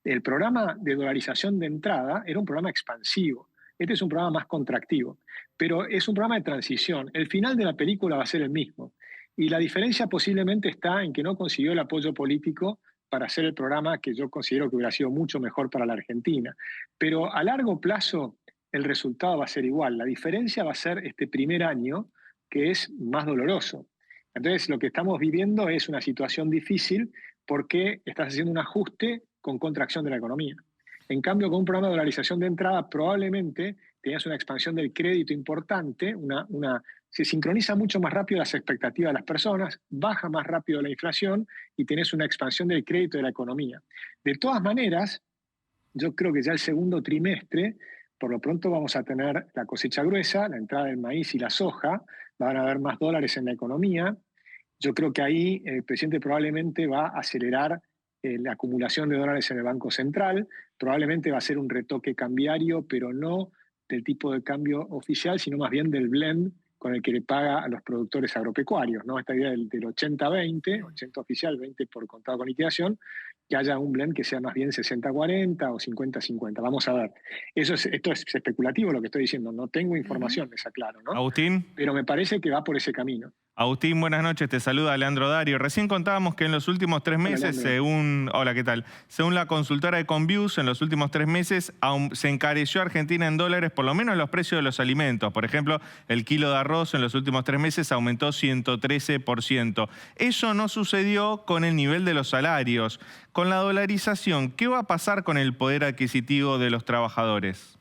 El programa de dolarización de entrada era un programa expansivo. Este es un programa más contractivo. Pero es un programa de transición. El final de la película va a ser el mismo. Y la diferencia posiblemente está en que no consiguió el apoyo político para hacer el programa que yo considero que hubiera sido mucho mejor para la Argentina. Pero a largo plazo el resultado va a ser igual. La diferencia va a ser este primer año, que es más doloroso. Entonces, lo que estamos viviendo es una situación difícil porque estás haciendo un ajuste con contracción de la economía. En cambio, con un programa de dolarización de entrada, probablemente tenías una expansión del crédito importante, se sincroniza mucho más rápido las expectativas de las personas, baja más rápido la inflación y tenés una expansión del crédito de la economía. De todas maneras, yo creo que ya el segundo trimestre Por lo pronto vamos a tener la cosecha gruesa, la entrada del maíz y la soja, van a haber más dólares en la economía. Yo creo que ahí el presidente probablemente va a acelerar la acumulación de dólares en el Banco Central, probablemente va a ser un retoque cambiario, pero no del tipo de cambio oficial, sino más bien del blend con el que le paga a los productores agropecuarios, ¿no? Esta idea del 80-20, 80 oficial, 20 por contado con liquidación, que haya un blend que sea más bien 60-40 o 50-50. Vamos a ver. Esto es especulativo lo que estoy diciendo, no tengo información, les aclaro, ¿no?
Agustín.
Pero me parece que va por ese camino.
Agustín, buenas noches, te saluda Leandro Dario. Recién contábamos que en los últimos 3 meses, Hola, ¿qué tal? Según la consultora Econviews, en los últimos 3 meses se encareció Argentina en dólares, por lo menos los precios de los alimentos. Por ejemplo, el kilo de arroz en los últimos 3 meses aumentó 113%. Eso no sucedió con el nivel de los salarios. Con la dolarización, ¿qué va a pasar con el poder adquisitivo de los trabajadores?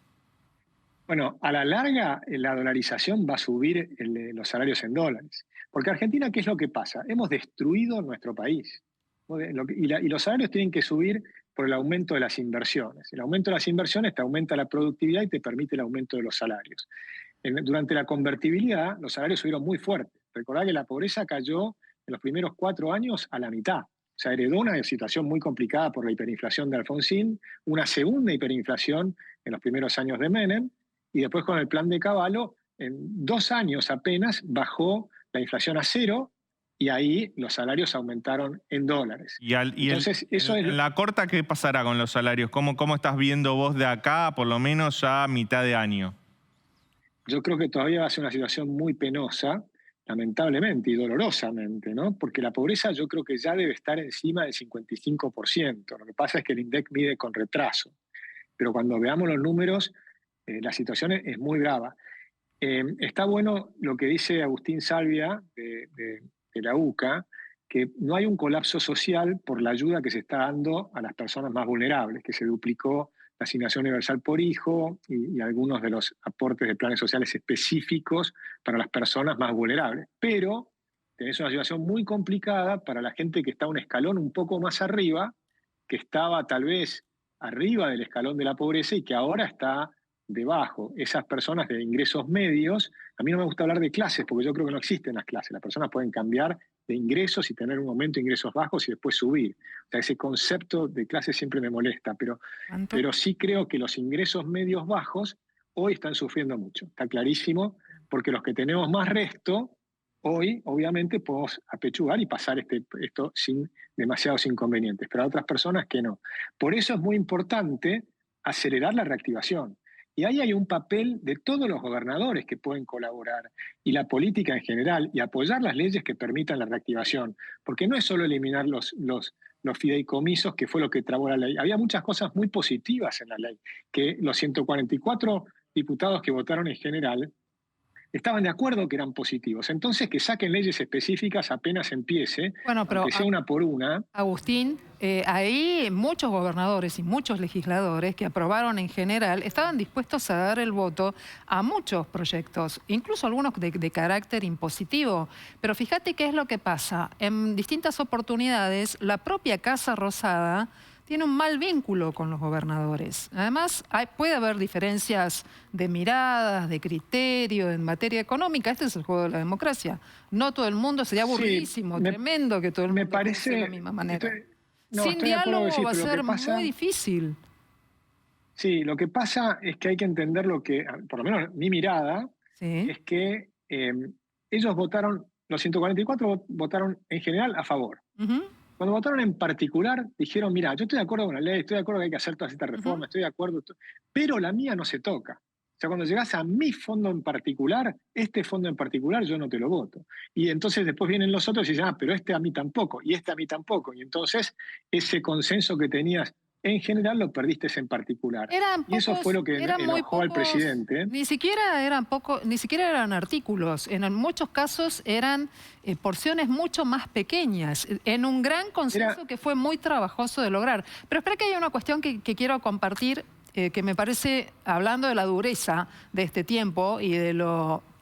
Bueno, a la larga la dolarización va a subir los salarios en dólares. Porque Argentina, ¿qué es lo que pasa? Hemos destruido nuestro país. Y los salarios tienen que subir por el aumento de las inversiones. El aumento de las inversiones te aumenta la productividad y te permite el aumento de los salarios. Durante la convertibilidad, los salarios subieron muy fuerte. Recordá que la pobreza cayó en los primeros 4 años a la mitad. O sea, heredó una situación muy complicada por la hiperinflación de Alfonsín, una segunda hiperinflación en los primeros años de Menem, y después con el plan de Cavallo, en 2 años apenas bajó la inflación a 0 y ahí los salarios aumentaron en dólares.
Entonces, en la corta, ¿qué pasará con los salarios? ¿Cómo estás viendo vos de acá, por lo menos a mitad de año?
Yo creo que todavía va a ser una situación muy penosa, lamentablemente y dolorosamente, ¿no? Porque la pobreza yo creo que ya debe estar encima del 55%. Lo que pasa es que el INDEC mide con retraso. Pero cuando veamos los números, la situación es muy brava. Está bueno lo que dice Agustín Salvia de la UCA, que no hay un colapso social por la ayuda que se está dando a las personas más vulnerables, que se duplicó la asignación universal por hijo y algunos de los aportes de planes sociales específicos para las personas más vulnerables. Pero tenés una situación muy complicada para la gente que está un escalón un poco más arriba, que estaba tal vez arriba del escalón de la pobreza y que ahora está debajo. Esas personas de ingresos medios, a mí no me gusta hablar de clases porque yo creo que no existen las clases. Las personas pueden cambiar de ingresos y tener un momento de ingresos bajos y después subir. O sea, ese concepto de clase siempre me molesta, pero sí creo que los ingresos medios bajos hoy están sufriendo mucho. Está clarísimo, porque los que tenemos más resto, hoy obviamente podemos apechugar y pasar esto sin demasiados inconvenientes, pero a otras personas que no. Por eso es muy importante acelerar la reactivación. Y ahí hay un papel de todos los gobernadores que pueden colaborar, y la política en general, y apoyar las leyes que permitan la reactivación. Porque no es solo eliminar los fideicomisos, que fue lo que trabó la ley. Había muchas cosas muy positivas en la ley, que los 144 diputados que votaron en general estaban de acuerdo que eran positivos. Entonces, que saquen leyes específicas apenas empiece,
bueno, pero
aunque sea una por una.
Agustín, ahí muchos gobernadores y muchos legisladores que aprobaron en general estaban dispuestos a dar el voto a muchos proyectos, incluso algunos de carácter impositivo. Pero fíjate qué es lo que pasa. En distintas oportunidades, la propia Casa Rosada tiene un mal vínculo con los gobernadores. Además, puede haber diferencias de miradas, de criterio, en materia económica. Este es el juego de la democracia. No todo el mundo, sería aburridísimo, tremendo que todo el mundo piense de la misma manera. Sin diálogo va a ser muy difícil.
Sí, lo que pasa es que hay que entender lo que, por lo menos mi mirada, es que ellos votaron, los 144 votaron en general a favor. Cuando votaron en particular, dijeron, mira, yo estoy de acuerdo con la ley, estoy de acuerdo que hay que hacer todas estas reformas, estoy de acuerdo, pero la mía no se toca. O sea, cuando llegás a mi fondo en particular, este fondo en particular yo no te lo voto. Y entonces después vienen los otros y dicen, pero este a mí tampoco, y este a mí tampoco. Y entonces ese consenso que tenías en general lo perdiste en particular. Y eso fue lo que enojó al presidente.
Ni siquiera eran artículos. En muchos casos eran porciones mucho más pequeñas, en un gran consenso que fue muy trabajoso de lograr. Pero espera que hay una cuestión que quiero compartir, que me parece, hablando de la dureza de este tiempo y de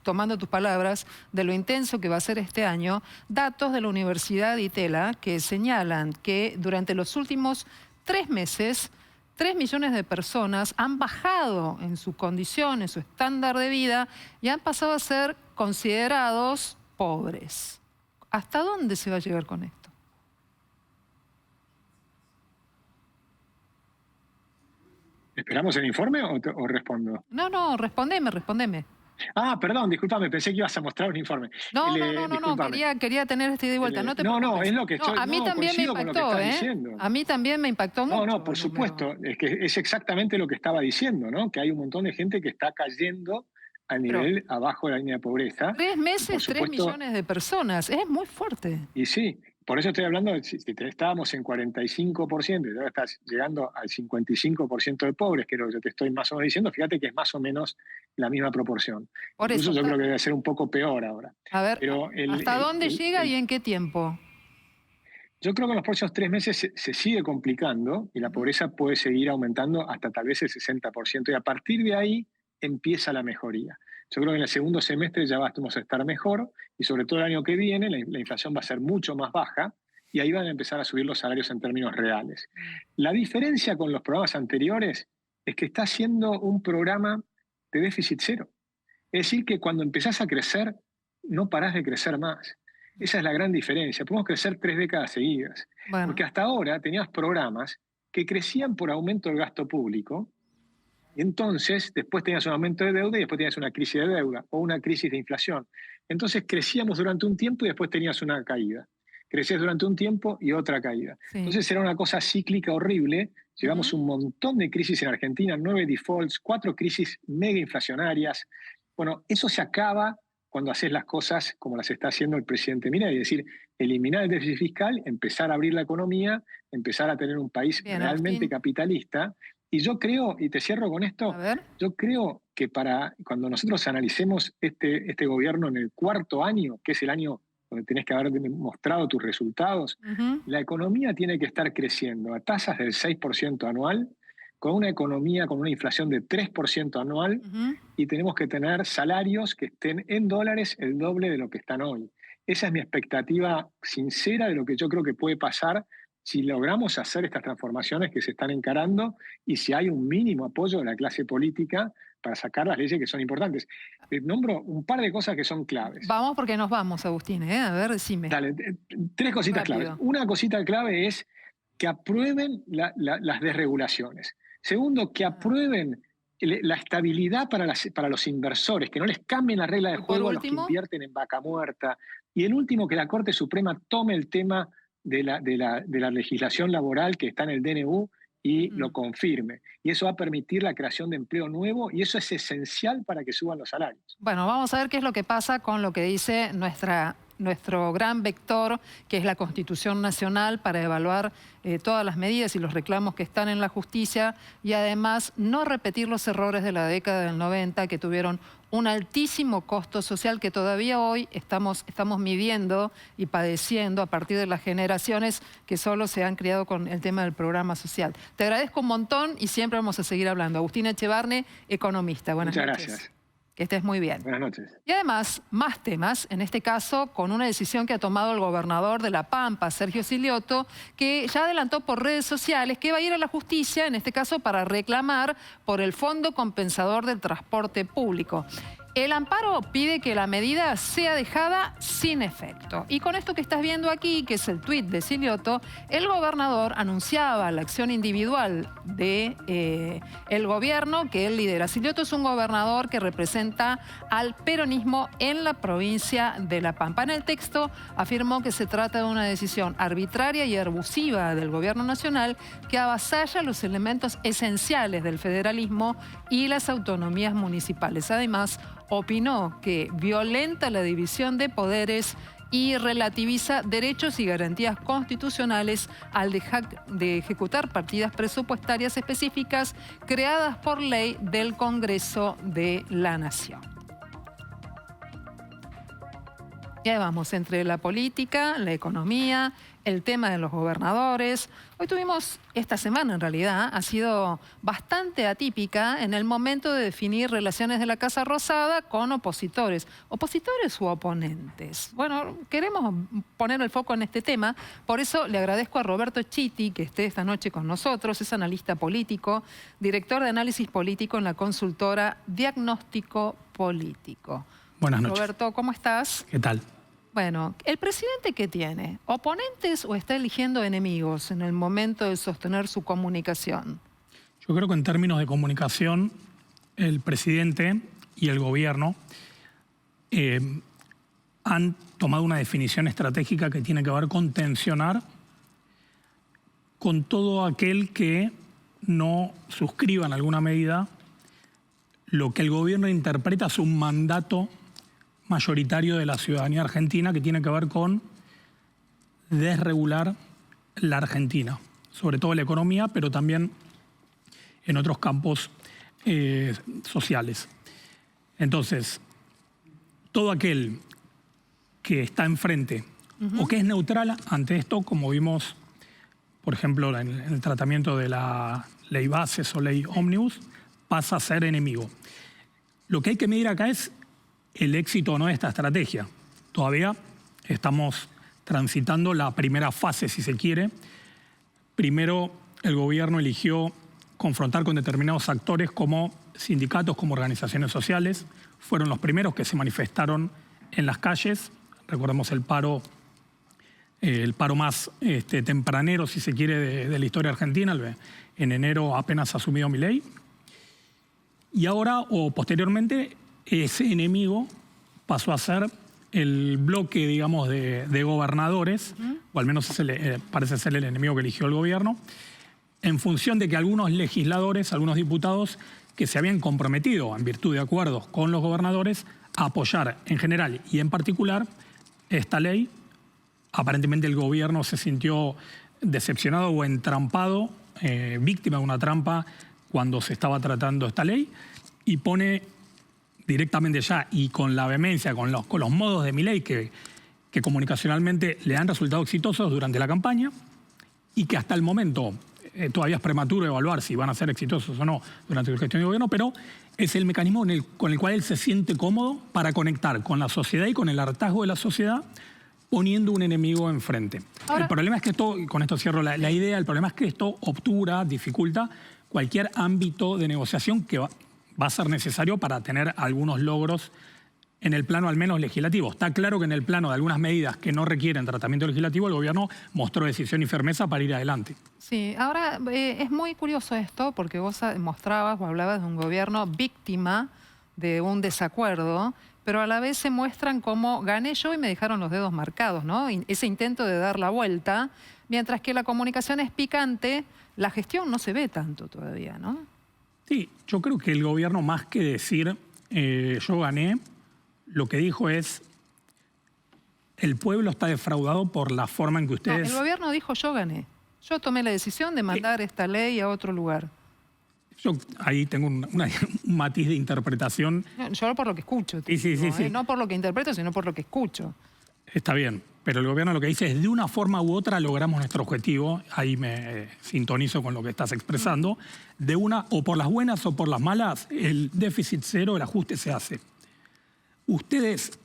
tomando tus palabras, de lo intenso que va a ser este año, datos de la Universidad de Itela que señalan que durante los últimos 3 meses, 3 millones de personas han bajado en su condición, en su estándar de vida y han pasado a ser considerados pobres. ¿Hasta dónde se va a llegar con esto?
¿Esperamos el informe o respondo?
No, respondeme.
Ah, perdón, discúlpame, pensé que ibas a mostrar un informe.
No, quería tener este ida y vuelta. No te preocupes.
Es lo que estoy...
a mí también me impactó, A mí también me impactó mucho.
No, por supuesto, es que es exactamente lo que estaba diciendo, ¿no? Que hay un montón de gente que está cayendo a nivel abajo de la línea de pobreza.
3 meses, 3 millones de personas, es muy fuerte.
Y sí, por eso estoy hablando, si estábamos en 45%, y ahora estás llegando al 55% de pobres, que es lo que yo te estoy más o menos diciendo, fíjate que es más o menos la misma proporción.
Por
Incluso
eso,
yo creo que debe ser un poco peor ahora.
A ver, ¿hasta dónde llega y en qué tiempo?
Yo creo que en los próximos 3 meses se sigue complicando y la pobreza puede seguir aumentando hasta tal vez el 60%, y a partir de ahí empieza la mejoría. Yo creo que en el segundo semestre ya vamos a estar mejor y sobre todo el año que viene la inflación va a ser mucho más baja y ahí van a empezar a subir los salarios en términos reales. La diferencia con los programas anteriores es que está siendo un programa de déficit cero. Es decir, que cuando empezás a crecer, no parás de crecer más. Esa es la gran diferencia. Podemos crecer 3 décadas seguidas. Bueno. Porque hasta ahora tenías programas que crecían por aumento del gasto público. Entonces, después tenías un aumento de deuda y después tenías una crisis de deuda o una crisis de inflación. Entonces, crecíamos durante un tiempo y después tenías una caída. Crecías durante un tiempo y otra caída. Sí. Entonces, era una cosa cíclica horrible. Llevamos un montón de crisis en Argentina, 9 defaults, 4 crisis mega inflacionarias. Bueno, eso se acaba cuando haces las cosas como las está haciendo el presidente Milei, es decir, eliminar el déficit fiscal, empezar a abrir la economía, empezar a tener un país realmente capitalista. Y yo creo, y te cierro con esto, yo creo que cuando nosotros analicemos este gobierno en el 4º año, que es el año donde tenés que haber mostrado tus resultados, la economía tiene que estar creciendo a tasas del 6% anual, con una economía con una inflación de 3% anual, y tenemos que tener salarios que estén en dólares el doble de lo que están hoy. Esa es mi expectativa sincera de lo que yo creo que puede pasar si logramos hacer estas transformaciones que se están encarando y si hay un mínimo apoyo de la clase política para sacar las leyes que son importantes. Nombro un par de cosas que son claves.
Vamos porque nos vamos, Agustín, ¿eh? A ver, decime.
Dale, 3 cositas claves. Una cosita clave es que aprueben las desregulaciones. Segundo, que aprueben la estabilidad para los inversores, que no les cambien la regla de juego a los que invierten en vaca muerta. Y el último, que la Corte Suprema tome el tema de la legislación laboral que está en el DNU y lo confirme. Y eso va a permitir la creación de empleo nuevo y eso es esencial para que suban los salarios.
Bueno, vamos a ver qué es lo que pasa con lo que dice nuestro gran vector, que es la Constitución Nacional, para evaluar todas las medidas y los reclamos que están en la justicia y además no repetir los errores de la década del 90 que tuvieron un altísimo costo social que todavía hoy estamos midiendo y padeciendo a partir de las generaciones que solo se han criado con el tema del programa social. Te agradezco un montón y siempre vamos a seguir hablando. Agustín Echevarne, economista. Buenas noches.
Muchas gracias.
Que estés muy bien.
Buenas noches.
Y además, más temas, en este caso, con una decisión que ha tomado el gobernador de La Pampa, Sergio Silioto, que ya adelantó por redes sociales que va a ir a la justicia, en este caso, para reclamar por el Fondo Compensador del Transporte Público. El amparo pide que la medida sea dejada sin efecto. Y con esto que estás viendo aquí, que es el tuit de Silioto, el gobernador anunciaba la acción individual de el gobierno que él lidera. Silioto es un gobernador que representa al peronismo en la provincia de La Pampa. En el texto afirmó que se trata de una decisión arbitraria y abusiva del gobierno nacional que avasalla los elementos esenciales del federalismo y las autonomías municipales. Además, opinó que violenta la división de poderes y relativiza derechos y garantías constitucionales al dejar de ejecutar partidas presupuestarias específicas creadas por ley del Congreso de la Nación. Ya vamos entre la política, la economía, el tema de los gobernadores. Hoy tuvimos, esta semana en realidad, ha sido bastante atípica en el momento de definir relaciones de la Casa Rosada con opositores. ¿Opositores u oponentes? Bueno, queremos poner el foco en este tema. Por eso le agradezco a Roberto Chiti que esté esta noche con nosotros. Es analista político, director de análisis político en la consultora Diagnóstico Político.
Buenas noches.
Roberto, ¿cómo estás?
¿Qué tal?
Bueno, ¿el presidente qué tiene? ¿Oponentes o está eligiendo enemigos en el momento de sostener su comunicación?
Yo creo que en términos de comunicación, el presidente y el gobierno han tomado una definición estratégica que tiene que ver con tensionar con todo aquel que no suscriba en alguna medida lo que el gobierno interpreta es un mandato mayoritario de la ciudadanía argentina que tiene que ver con desregular la Argentina, sobre todo en la economía, pero también en otros campos sociales. Entonces, todo aquel que está enfrente o que es neutral ante esto, como vimos, por ejemplo, en el tratamiento de la ley Bases o ley Ómnibus, pasa a ser enemigo. Lo que hay que medir acá es el éxito o no de esta estrategia. Todavía estamos transitando la primera fase, si se quiere. Primero, el gobierno eligió confrontar con determinados actores como sindicatos, como organizaciones sociales. Fueron los primeros que se manifestaron en las calles. Recordemos el paro más tempranero, si se quiere, de la historia argentina. En enero apenas asumió Milei. Y ahora, o posteriormente, ese enemigo pasó a ser el bloque, digamos, de gobernadores, o al menos parece ser el enemigo que eligió el gobierno, en función de que algunos legisladores, algunos diputados que se habían comprometido, en virtud de acuerdos con los gobernadores, a apoyar en general y en particular esta ley. Aparentemente el gobierno se sintió decepcionado o entrampado, víctima de una trampa cuando se estaba tratando esta ley, y pone directamente ya y con la vehemencia, con los modos de Milei que comunicacionalmente le han resultado exitosos durante la campaña y que hasta el momento todavía es prematuro evaluar si van a ser exitosos o no durante la gestión de gobierno, pero es el mecanismo con el cual él se siente cómodo para conectar con la sociedad y con el hartazgo de la sociedad, poniendo un enemigo enfrente. Ahora, el problema es que esto, con esto cierro la idea, el problema es que esto obtura, dificulta cualquier ámbito de negociación que va a ser necesario para tener algunos logros en el plano al menos legislativo. Está claro que en el plano de algunas medidas que no requieren tratamiento legislativo, el gobierno mostró decisión y firmeza para ir adelante.
Sí, ahora es muy curioso esto porque vos mostrabas o hablabas de un gobierno víctima de un desacuerdo, pero a la vez se muestran como gané yo y me dejaron los dedos marcados, ¿no? Ese intento de dar la vuelta, mientras que la comunicación es picante, la gestión no se ve tanto todavía, ¿no?
Sí, yo creo que el gobierno, más que decir yo gané, lo que dijo es el pueblo está defraudado por la forma en que ustedes...
No, el gobierno dijo yo gané. Yo tomé la decisión de mandar esta ley a otro lugar.
Yo ahí tengo un matiz de interpretación.
Yo por lo que escucho.
Sí.
No por lo que interpreto, sino por lo que escucho.
Está bien, pero el gobierno lo que dice es de una forma u otra logramos nuestro objetivo. Ahí me sintonizo con lo que estás expresando. De una, o por las buenas o por las malas, el déficit cero, el ajuste se hace. Ustedes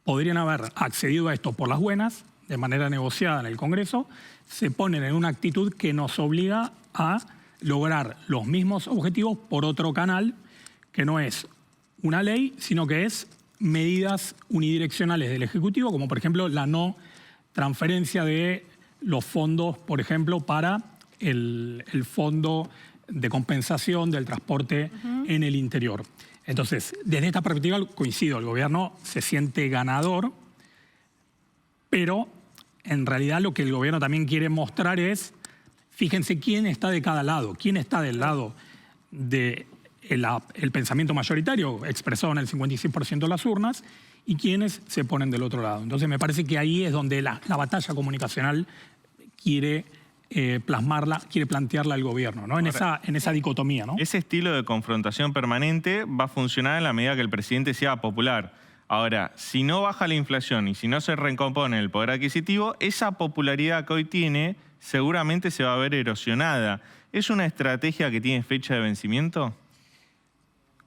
podrían haber accedido a esto por las buenas, de manera negociada en el Congreso, se ponen en una actitud que nos obliga a lograr los mismos objetivos por otro canal, que no es una ley, sino que es medidas unidireccionales del Ejecutivo, como por ejemplo la no transferencia de los fondos, por ejemplo, para el fondo de compensación del transporte en el interior. Entonces, desde esta perspectiva, coincido, el gobierno se siente ganador, pero en realidad lo que el gobierno también quiere mostrar es, fíjense quién está de cada lado, quién está del lado del pensamiento mayoritario expresado en el 56% de las urnas y quiénes se ponen del otro lado. Entonces me parece que ahí es donde la batalla comunicacional quiere plasmarla, quiere plantearla el gobierno, ¿no? En esa dicotomía, ¿no?
Ese estilo de confrontación permanente va a funcionar en la medida que el presidente sea popular. Ahora, si no baja la inflación y si no se recompone el poder adquisitivo, esa popularidad que hoy tiene seguramente se va a ver erosionada. ¿Es una estrategia que tiene fecha de vencimiento?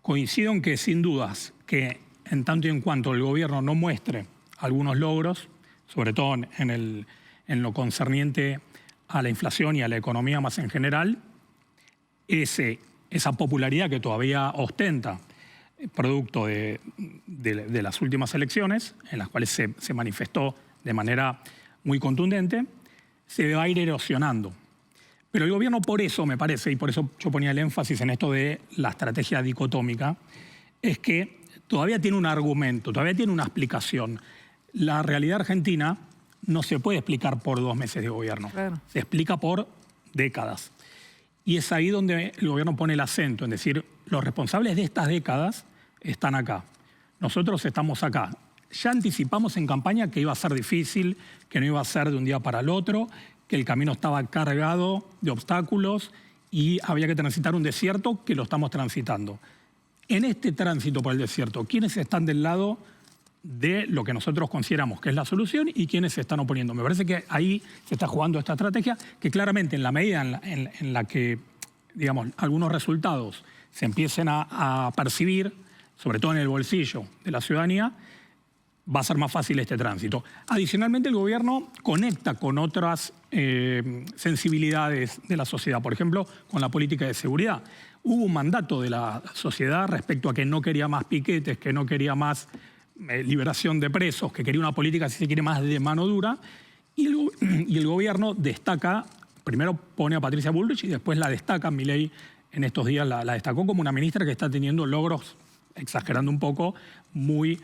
Coincido en que, sin dudas, que en tanto y en cuanto el gobierno no muestre algunos logros, sobre todo en lo concerniente a la inflación y a la economía más en general, esa popularidad que todavía ostenta, producto de las últimas elecciones, en las cuales se manifestó de manera muy contundente, se va a ir erosionando. Pero el gobierno, por eso me parece, y por eso yo ponía el énfasis en esto de la estrategia dicotómica, es que todavía tiene un argumento, todavía tiene una explicación. La realidad argentina no se puede explicar por 2 meses de gobierno, claro. Se explica por décadas. Y es ahí donde el gobierno pone el acento, en decir, los responsables de estas décadas están acá. Nosotros estamos acá. Ya anticipamos en campaña que iba a ser difícil, que no iba a ser de un día para el otro, que el camino estaba cargado de obstáculos y había que transitar un desierto, que lo estamos transitando. En este tránsito por el desierto, ¿quiénes están del lado de lo que nosotros consideramos que es la solución y quiénes se están oponiendo? Me parece que ahí se está jugando esta estrategia, que claramente en la medida en la que, digamos, algunos resultados se empiecen a percibir, sobre todo en el bolsillo de la ciudadanía, va a ser más fácil este tránsito. Adicionalmente, el gobierno conecta con otras sensibilidades de la sociedad, por ejemplo, con la política de seguridad. Hubo un mandato de la sociedad respecto a que no quería más piquetes, que no quería más liberación de presos, que quería una política, si se quiere, más de mano dura, y el gobierno destaca, primero pone a Patricia Bullrich y después la destaca, Milei en estos días la destacó como una ministra que está teniendo logros, exagerando un poco, muy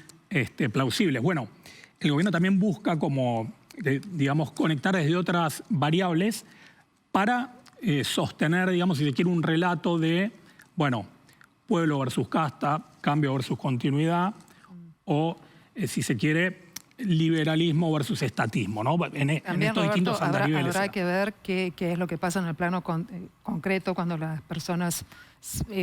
plausibles. Bueno, el gobierno también busca como, digamos, conectar desde otras variables para sostener, digamos, si se quiere, un relato de, bueno, pueblo versus casta, cambio versus continuidad, o, si se quiere, liberalismo versus estatismo, ¿no? En estos
Roberto,
distintos andariveles.
Habrá que ver qué es lo que pasa en el plano concreto cuando las personas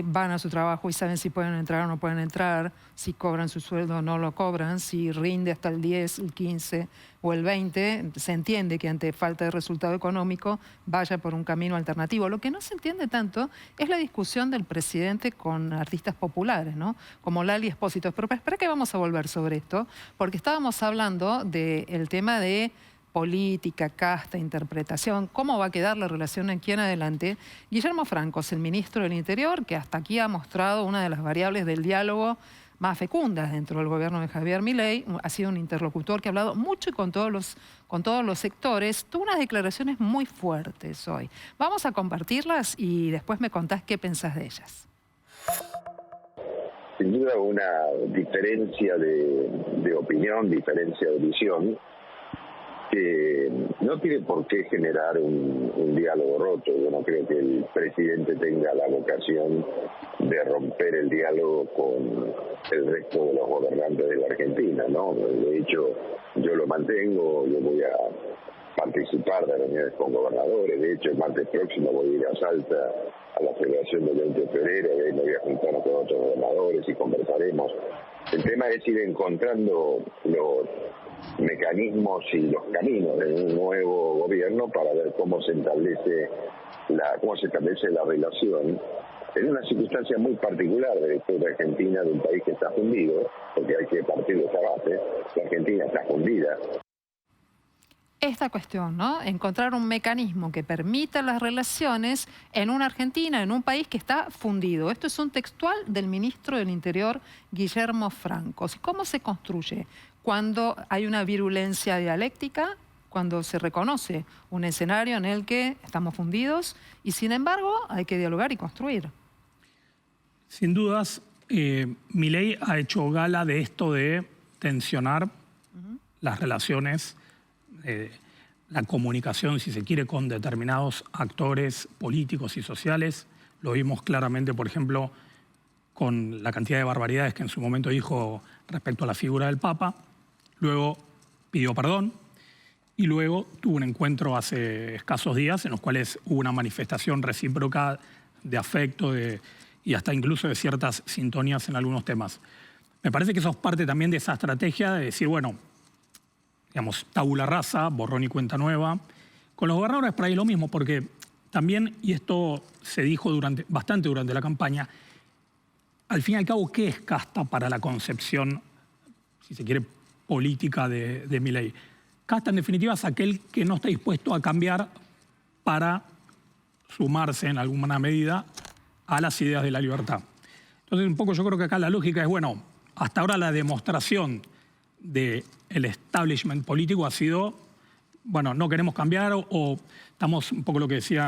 van a su trabajo y saben si pueden entrar o no pueden entrar, si cobran su sueldo o no lo cobran, si rinde hasta el 10, el 15 o el 20. Se entiende que ante falta de resultado económico vaya por un camino alternativo. Lo que no se entiende tanto es la discusión del presidente con artistas populares, ¿no? Como Lali Espósito. Pero espera que vamos a volver sobre esto, porque estábamos hablando del tema de política, casta, interpretación, cómo va a quedar la relación aquí en adelante. Guillermo Francos, el ministro del Interior, que hasta aquí ha mostrado una de las variables del diálogo más fecundas dentro del gobierno de Javier Milei, ha sido un interlocutor que ha hablado mucho y con todos los sectores, tuvo unas declaraciones muy fuertes hoy. Vamos a compartirlas y después me contás qué pensás de ellas.
Sin duda una diferencia de opinión, diferencia de visión, que no tiene por qué generar un diálogo roto. Yo no creo que el presidente tenga la vocación de romper el diálogo con el resto de los gobernantes de la Argentina, ¿no? De hecho, yo lo mantengo, yo voy a participar de reuniones con gobernadores. De hecho, el martes próximo voy a ir a Salta, a la celebración del 20 de febrero, y ahí me voy a juntar con otros gobernadores y conversaremos. El tema es ir encontrando los mecanismos y los caminos de un nuevo gobierno para ver cómo se establece la relación en una circunstancia muy particular de la historia argentina, de un país que está fundido, porque hay que partir de esa base. La Argentina está fundida.
Esta cuestión, ¿no? Encontrar un mecanismo que permita las relaciones en una Argentina, en un país que está fundido. Esto es un textual del ministro del Interior, Guillermo Francos. ¿Cómo se construye? Cuando hay una virulencia dialéctica, cuando se reconoce un escenario en el que estamos fundidos y, sin embargo, hay que dialogar y construir.
Sin dudas, Milei ha hecho gala de esto de tensionar las relaciones, la comunicación, si se quiere, con determinados actores políticos y sociales. Lo vimos claramente, por ejemplo, con la cantidad de barbaridades que en su momento dijo respecto a la figura del Papa. Luego pidió perdón y luego tuvo un encuentro hace escasos días en los cuales hubo una manifestación recíproca de afecto y hasta incluso de ciertas sintonías en algunos temas. Me parece que eso es parte también de esa estrategia de decir, bueno, digamos, tabula rasa, borrón y cuenta nueva. Con los gobernadores por ahí lo mismo, porque también, y esto se dijo bastante durante la campaña, al fin y al cabo, ¿qué es casta para la concepción, si se quiere, política de Milei? Casta, en definitiva, es aquel que no está dispuesto a cambiar para sumarse en alguna medida a las ideas de la libertad. Entonces, un poco yo creo que acá la lógica es, bueno, hasta ahora la demostración del establishment político ha sido, bueno, no queremos cambiar o estamos un poco lo que se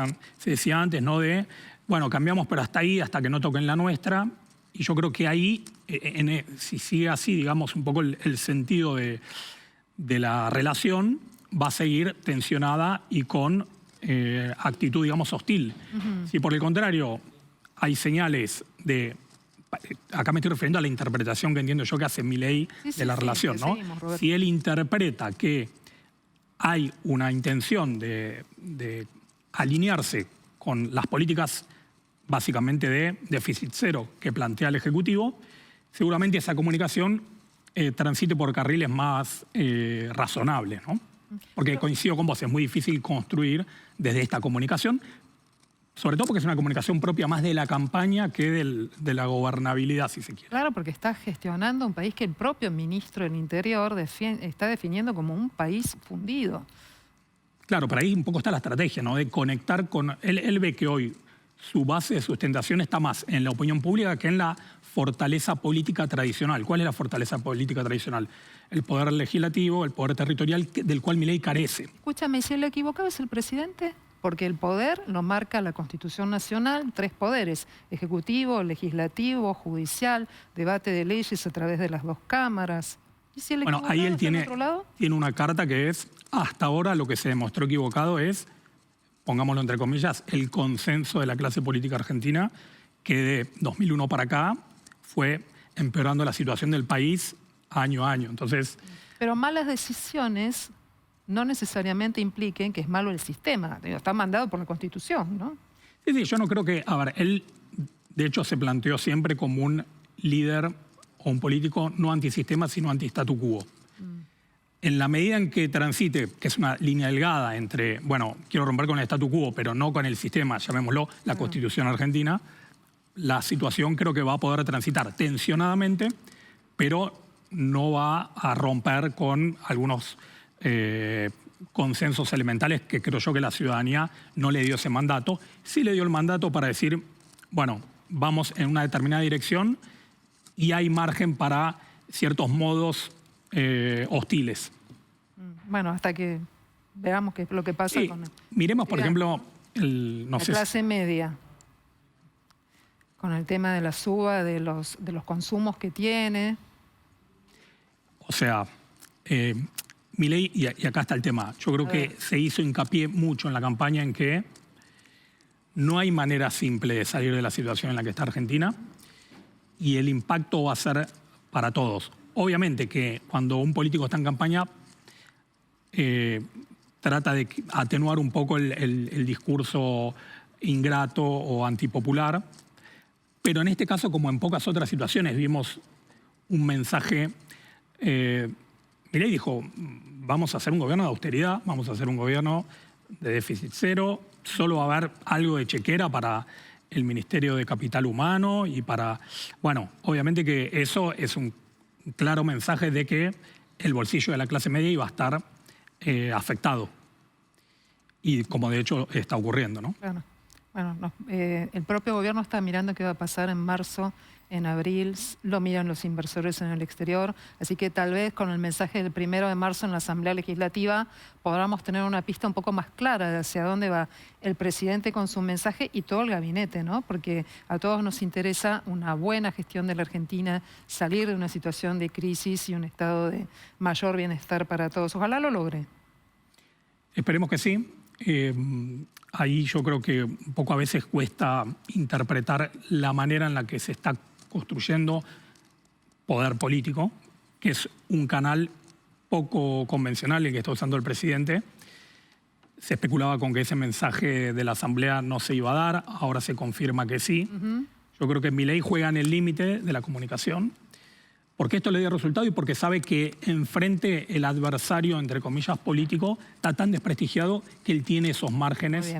decía antes, ¿no? De, bueno, cambiamos pero hasta ahí, hasta que no toquen la nuestra. Y yo creo que ahí, si sigue así, digamos, un poco el sentido de la relación va a seguir tensionada y con actitud, digamos, hostil. Si por el contrario hay señales de... Acá me estoy refiriendo a la interpretación que entiendo yo que hace Milei de la relación, ¿no? Si él interpreta que hay una intención de alinearse con las políticas básicamente de déficit cero que plantea el Ejecutivo, seguramente esa comunicación transite por carriles más razonables, ¿no? Porque coincido con vos, es muy difícil construir desde esta comunicación, sobre todo porque es una comunicación propia más de la campaña que de la gobernabilidad, si se quiere.
Claro, porque está gestionando un país que el propio ministro del Interior está definiendo como un país fundido.
Claro, pero ahí un poco está la estrategia, ¿no? De conectar con... Él ve que hoy su base de sustentación está más en la opinión pública que en la fortaleza política tradicional. ¿Cuál es la fortaleza política tradicional? El poder legislativo, el poder territorial del cual Milei carece.
Escúchame, si el equivocado es el presidente... Porque el poder lo marca la Constitución Nacional, 3 poderes, ejecutivo, legislativo, judicial, debate de leyes a través de las 2 cámaras. ¿Y si el
bueno, ahí él tiene una carta que es, hasta ahora lo que se demostró equivocado es, pongámoslo entre comillas, el consenso de la clase política argentina, que de 2001 para acá fue empeorando la situación del país año a año. Entonces,
pero malas decisiones... no necesariamente impliquen que es malo el sistema. Está mandado por la Constitución, ¿no?
Sí, yo no creo que... A ver, él de hecho se planteó siempre como un líder o un político no antisistema, sino anti-statu quo. En la medida en que transite, que es una línea delgada entre, bueno, quiero romper con el statu quo, pero no con el sistema, llamémoslo, la Constitución argentina, la situación creo que va a poder transitar tensionadamente, pero no va a romper con algunos... consensos elementales que creo yo que la ciudadanía no le dio ese mandato. Sí le dio el mandato para decir, bueno, vamos en una determinada dirección y hay margen para ciertos modos hostiles.
Bueno, hasta que veamos qué es lo que pasa con...
Miremos, por ejemplo,
la clase media. Con el tema de la suba, de los consumos que tiene.
O sea... Milei, y acá está el tema, yo creo que se hizo hincapié mucho en la campaña en que no hay manera simple de salir de la situación en la que está Argentina y el impacto va a ser para todos. Obviamente que cuando un político está en campaña trata de atenuar un poco el discurso ingrato o antipopular, pero en este caso, como en pocas otras situaciones, vimos un mensaje... Milei dijo, vamos a hacer un gobierno de austeridad, vamos a hacer un gobierno de déficit cero, solo va a haber algo de chequera para el Ministerio de Capital Humano y para... Bueno, obviamente que eso es un claro mensaje de que el bolsillo de la clase media iba a estar afectado. Y como de hecho está ocurriendo, ¿no?
Claro. Bueno, el propio gobierno está mirando qué va a pasar en marzo, en abril, lo miran los inversores en el exterior, así que tal vez con el mensaje del 1 de marzo en la Asamblea Legislativa podamos tener una pista un poco más clara de hacia dónde va el presidente con su mensaje y todo el gabinete, ¿no? Porque a todos nos interesa una buena gestión de la Argentina, salir de una situación de crisis y un estado de mayor bienestar para todos. Ojalá lo logre.
Esperemos que sí. Ahí yo creo que un poco a veces cuesta interpretar la manera en la que se está construyendo poder político, que es un canal poco convencional el que está usando el presidente. Se especulaba con que ese mensaje de la Asamblea no se iba a dar, ahora se confirma que sí. Yo creo que Milei juega en el límite de la comunicación, porque esto le dio resultado y porque sabe que enfrente el adversario, entre comillas, político, está tan desprestigiado que él tiene esos márgenes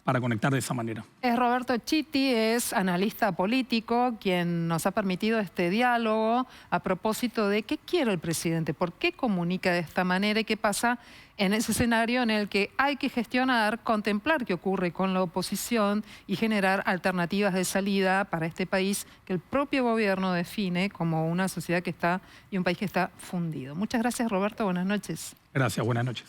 para conectar de esa manera.
Es Roberto Chitti, es analista político, quien nos ha permitido este diálogo a propósito de qué quiere el presidente, por qué comunica de esta manera y qué pasa en ese escenario en el que hay que gestionar, contemplar qué ocurre con la oposición y generar alternativas de salida para este país que el propio gobierno define como una sociedad que está y un país que está fundido. Muchas gracias, Roberto. Buenas noches.
Gracias, buenas noches.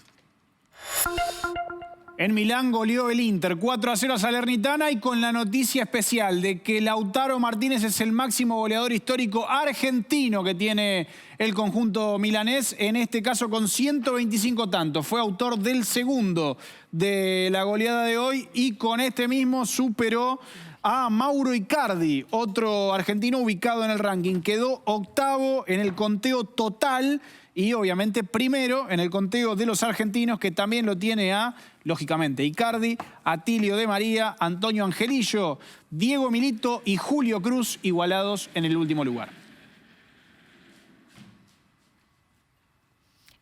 En Milán goleó el Inter 4-0 a Salernitana y con la noticia especial de que Lautaro Martínez es el máximo goleador histórico argentino que tiene el conjunto milanés, en este caso con 125 tantos. Fue autor del segundo de la goleada de hoy y con este mismo superó a Mauro Icardi, otro argentino ubicado en el ranking. Quedó octavo en el conteo total y obviamente primero en el conteo de los argentinos, que también lo tiene a, lógicamente, Icardi, Atilio Di María, Antonio Angelillo, Diego Milito y Julio Cruz, igualados en el último lugar.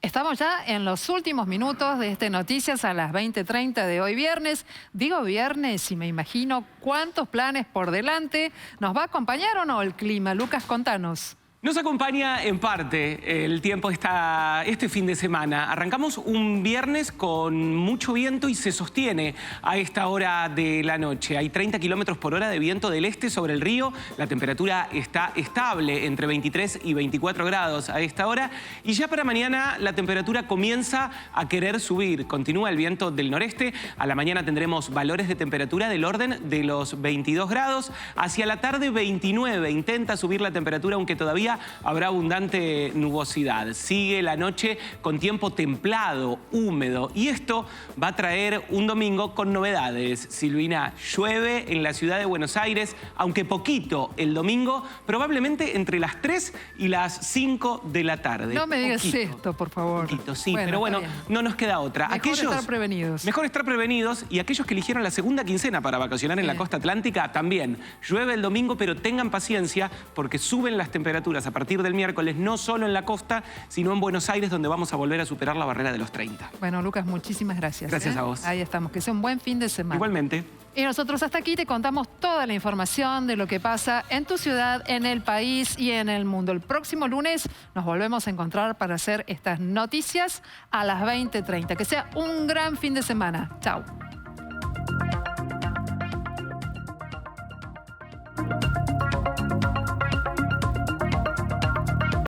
Estamos ya en los últimos minutos de este Noticias a las 20:30 de hoy viernes. Digo viernes y me imagino cuántos planes por delante. ¿Nos va a acompañar o no el clima? Lucas, contanos.
Nos acompaña en parte el tiempo este fin de semana. Arrancamos un viernes con mucho viento y se sostiene a esta hora de la noche. Hay 30 kilómetros por hora de viento del este sobre el río. La temperatura está estable entre 23 y 24 grados a esta hora. Y ya para mañana la temperatura comienza a querer subir. Continúa el viento del noreste. A la mañana tendremos valores de temperatura del orden de los 22 grados. Hacia la tarde 29. Intenta subir la temperatura, aunque todavía habrá abundante nubosidad. Sigue la noche con tiempo templado, húmedo. Y esto va a traer un domingo con novedades. Silvina, llueve en la ciudad de Buenos Aires, aunque poquito el domingo, probablemente entre las 3 y las 5 de la tarde.
No me digas esto, por favor.
Poquito, sí, bueno, pero bueno, no nos queda otra.
Mejor estar prevenidos.
Mejor estar prevenidos, y aquellos que eligieron la segunda quincena para vacacionar en la costa atlántica, también. Llueve el domingo, pero tengan paciencia porque suben las temperaturas a partir del miércoles, no solo en la costa, sino en Buenos Aires, donde vamos a volver a superar la barrera de los 30.
Bueno, Lucas, muchísimas gracias.
Gracias a vos.
Ahí estamos, que sea un buen fin de semana.
Igualmente.
Y nosotros hasta aquí te contamos toda la información de lo que pasa en tu ciudad, en el país y en el mundo. El próximo lunes nos volvemos a encontrar para hacer estas noticias a las 20:30. Que sea un gran fin de semana. Chao.